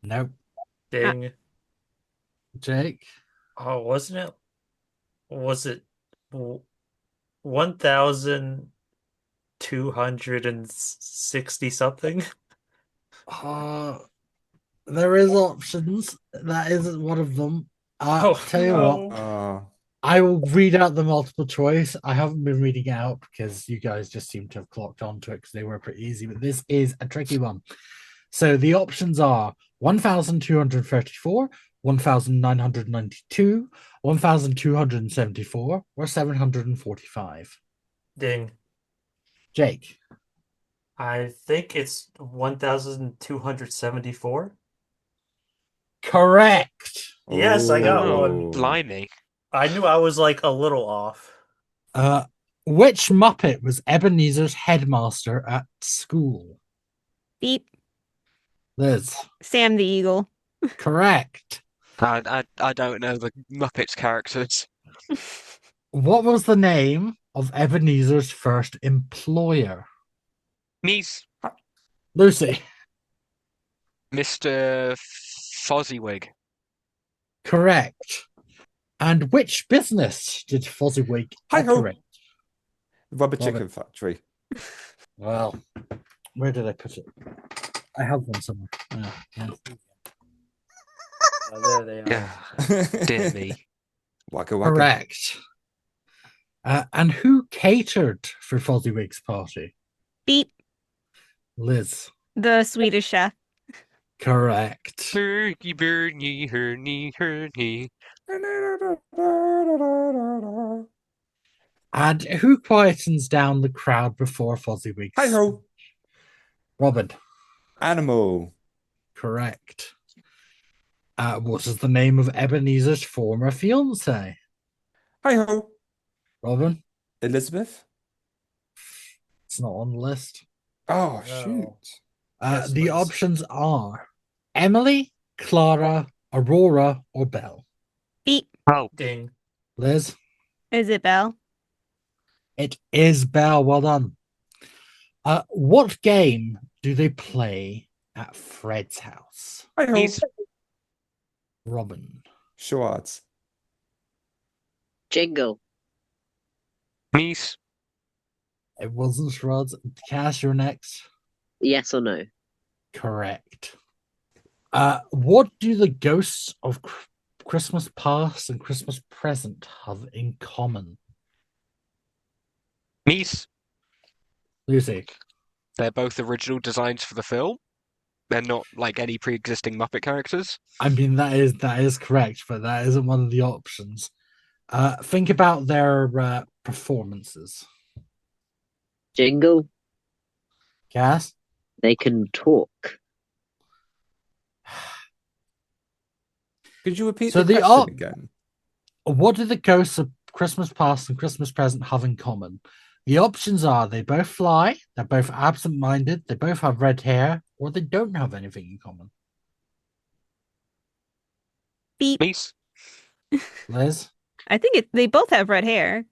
Nope. Ding. Jake? Oh, wasn't it? Was it 1,260 something? There is options. That isn't one of them. I'll tell you what. I will read out the multiple choice. I haven't been reading it out because you guys just seem to have clocked onto it because they were pretty easy, but this is a tricky one. So the options are 1,234, 1,992, 1,274, or 745. Ding. Jake? I think it's 1,274. Correct. Yes, I got Oh, one. blimey. I knew I was like a little off. Which Muppet was Ebenezer's headmaster at school? Beep. Liz? Sam the Eagle. Correct. I don't know the Muppets characters. What was the name of Ebenezer's first employer? Meese, Lucy? Mr. Fozziewig. Correct. And which business did Fozziewig Hi-ho. operate? Rubber Love chicken it. factory. Well, where did I put it? I have one somewhere. Yeah. Oh, there they are. Dear me. Wagga wagga. Correct. And who catered for Fozziewig's party? Beep. Liz? The Swedish chef. Correct. Bernie, Bernie, Hernie, Hernie. And who quietens down the crowd before Fozziewig's? Hi ho! Robin? Animal. Correct. What is the name of Ebenezer's former fiance? Hi ho! Robin? Elizabeth. It's not on the list. Oh No. shoot! Yes, The Liz. options are Emily, Clara, Aurora, or Belle. Beep. Oh, Ding. Liz? Is it Belle? It is Belle. Well done. What game do they play at Fred's house? Hi ho. Meese. Robin. Charades. Jingle. Meese. It wasn't Shrods. Cass, you're next. Yes or no? Correct. What do the ghosts of Christmas past and Christmas present have in common? Meese. Lucy. They're both original designs for the film. They're not like any pre-existing Muppet characters. I mean, that is correct, but that isn't one of the options. Think about their performances. Jingle. Cass? They can talk. Could you repeat So the the question again? What do the ghosts of Christmas past and Christmas present have in common? The options are they both fly, they're both absent-minded, they both have red hair, or they don't have anything in common. Beep. Meese. Liz? I think they both have red hair.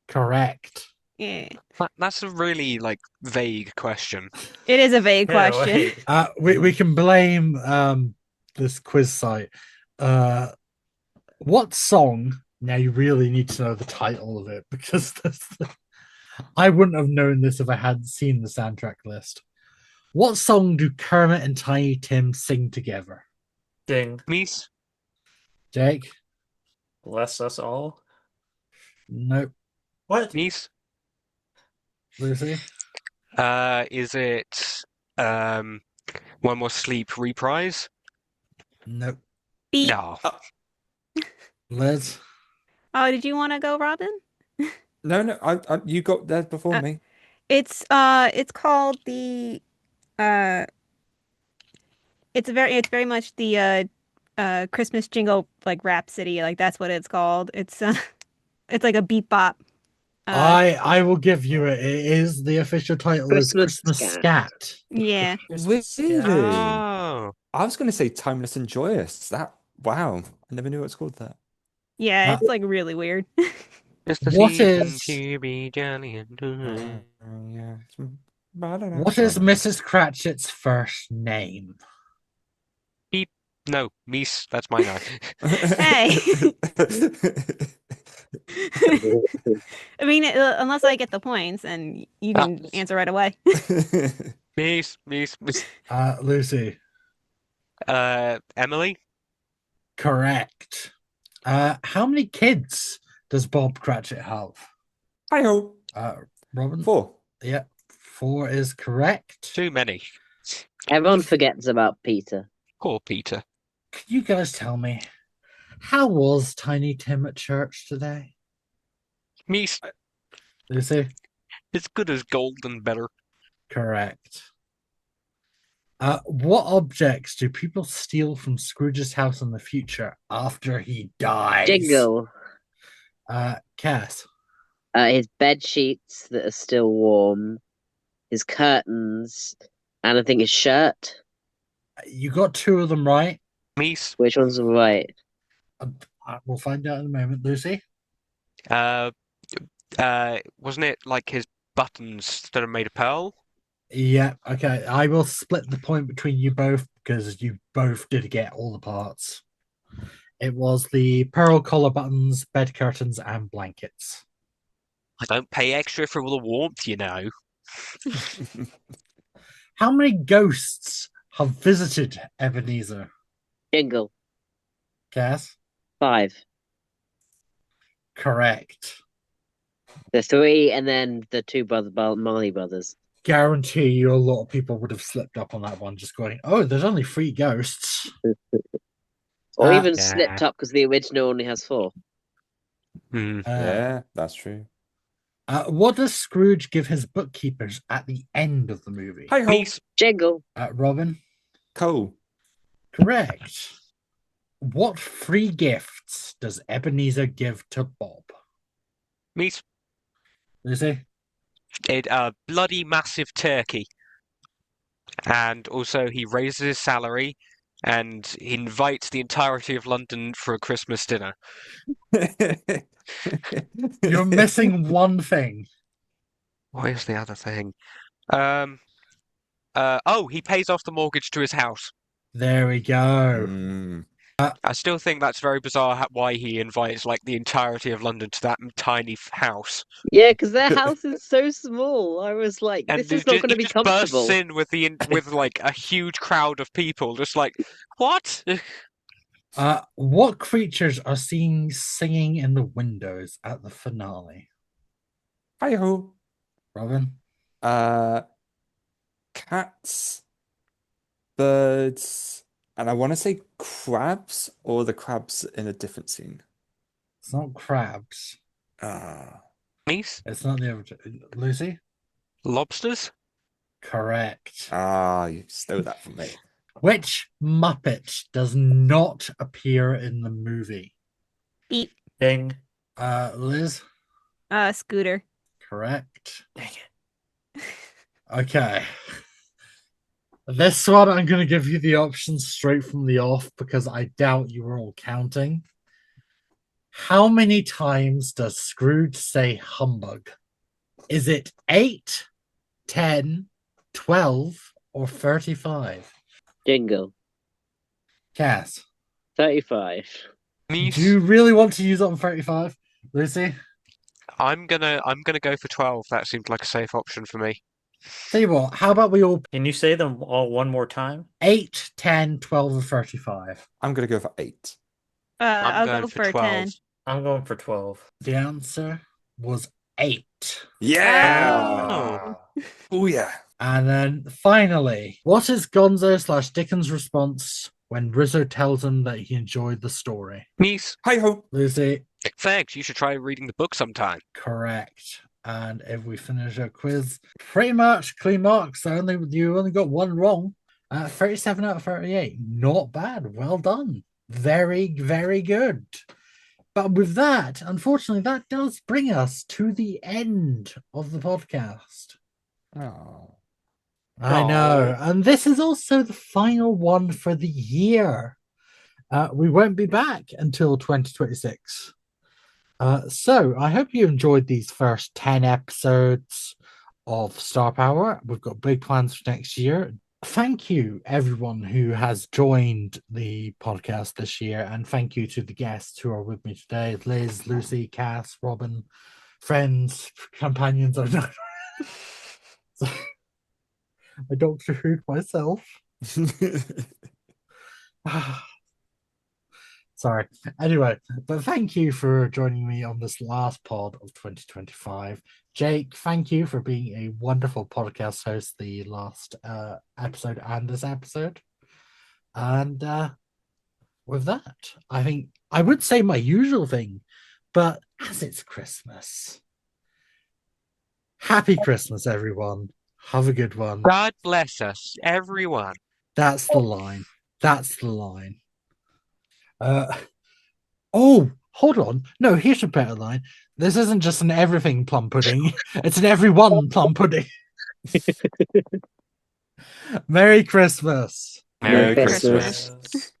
Correct. Yeah. That's a really like vague question. It is a vague Yeah, question. wait. We can blame this quiz site. What song? Now you really need to know the title of it because I wouldn't have known this if I hadn't seen the soundtrack list. What song do Kermit and Tiny Tim sing together? Ding. Meese. Jake? Bless us all. Nope. What? Meese. Lucy? Is it One More Sleep reprise? Nope. Beep. No. Liz? Oh, did you want to go, Robin? No, you got there before me. It's called the it's very much the Christmas jingle like Rhapsody, like that's what it's called. It's it's like a beep bop. I will give you it. It is the official title is Christmas Christmas Scat. Scat. Yeah. Really? Oh. I was going to say Timeless and Joyous. Wow. I never knew it was called that. Yeah, it's like really weird. Just a What season is- to be jolly and good. Yeah. What is Mrs. Cratchit's first name? No, Meese. That's my name. Hey. I mean, unless I get the points, and you can answer right away. Meese. Meese. Lucy. Emily. Correct. How many kids does Bob Cratchit have? Hi ho. Robin? 4. Yeah, 4 is correct. Too many. Everyone forgets about Peter. Poor Peter. Can you guys tell me, how was Tiny Tim at church today? Meese. Lucy? As good as gold and better. Correct. What objects do people steal from Scrooge's house in the future after he dies? Jingle. Cass? His bed sheets that are still warm, his curtains, and I think his shirt. You got 2 of them right. Meese. Which one's right? We'll find out in a moment. Lucy? Wasn't it like his buttons that are made of pearl? Yeah, okay. I will split the point between you both because you both did get all the parts. It was the pearl collar buttons, bed curtains, and blankets. I don't pay extra for all the warmth, you know. How many ghosts have visited Ebenezer? Jingle. Cass? 5. Correct. The 3 and then the 2 Marley brothers. Guarantee you a lot of people would have slipped up on that one, just going, oh, there's only 3 ghosts. Or even yeah. slipped up because the original only has 4. Yeah, that's true. What does Scrooge give his bookkeepers at the end of the movie? Hi ho. Meese. Jingle. Robin? Coal. Correct. What 3 gifts does Ebenezer give to Bob? Meese. Lucy? A bloody massive turkey. And also he raises his salary and he invites the entirety of London for a Christmas dinner. You're missing one thing. What is the other thing? He pays off the mortgage to his house. There we go. Mm. I still think that's very bizarre why he invites like the entirety of London to that tiny house. Yeah, because their house is so small. I was like, And this is not going to he be just bursts comfortable. in with like a huge crowd of people, just like, what? What creatures are seen singing in the windows at the finale? Hi-ho. Robin? Cats, birds, and I want to say crabs, or the crabs in a different scene. It's not crabs. Meese? It's not the other. Lucy? Lobsters? Correct. You stole that from me. Which Muppet does not appear in the movie? Beep. Ding. Liz? Scooter. Correct. Dang it. Okay. This one, I'm going to give you the options straight from the off because I doubt you were all counting. How many times does Scrooge say humbug? Is it 8, 10, 12, or 35? Jingle. Cass? 35. Meese? Do you really want to use it on 35? Lucy? I'm gonna go for 12. That seemed like a safe option for me. Tell you what, how about we all Can you say them all one more time? 8, 10, 12, or 35? I'm going to go for 8. I'm I'll going go for for 12. 10. I'm going for 12. The answer was 8. Yeah! Oh, yeah. And then finally, what is Gonzo/Dickens' response when Rizzo tells him that he enjoyed the story? Meese? Hi-ho. Lucy? Thanks. You should try reading the book sometime. Correct. And if we finish our quiz, pretty much clean marks. You only got one wrong. 37 out of 38. Not bad. Well done. Very, very good. But with that, unfortunately, that does bring us to the end of the podcast. Oh. I know. And this is also the final one for the year. We won't be back until 2026. So I hope you enjoyed these first 10 episodes of Star Power. We've got big plans for next year. Thank you, everyone who has joined the podcast this year. And thank you to the guests who are with me today. Liz, Lucy, Cass, Robin, friends, companions. I don't know. I Doctor Who'd myself. Sorry. Anyway, but thank you for joining me on this last pod of 2025. Jake, thank you for being a wonderful podcast host the last episode and this episode. And with that, I think I would say my usual thing, but as it's Christmas, happy Christmas, everyone. Have a good one. God bless us, everyone. That's the line. That's the line. Oh, hold on. No, here's a better line. This isn't just an everything plum pudding. It's an everyone plum pudding. Merry Christmas. Merry Christmas.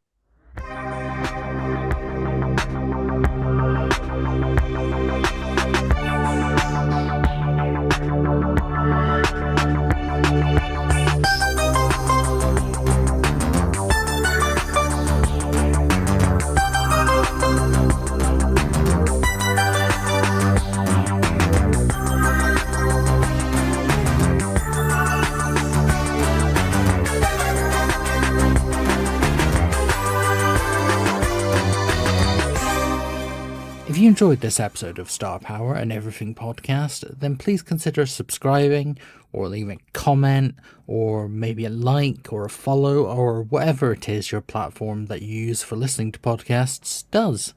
If you enjoyed this episode of Star Power and Everything Podcast, then please consider subscribing or leaving a comment or maybe a like or a follow or whatever it is your platform that you use for listening to podcasts does.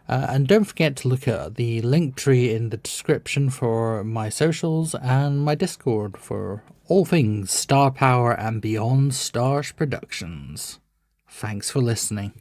And don't forget to look at the link tree in the description for my socials and my Discord for all things Star Power and Beyond Stars Productions. Thanks for listening.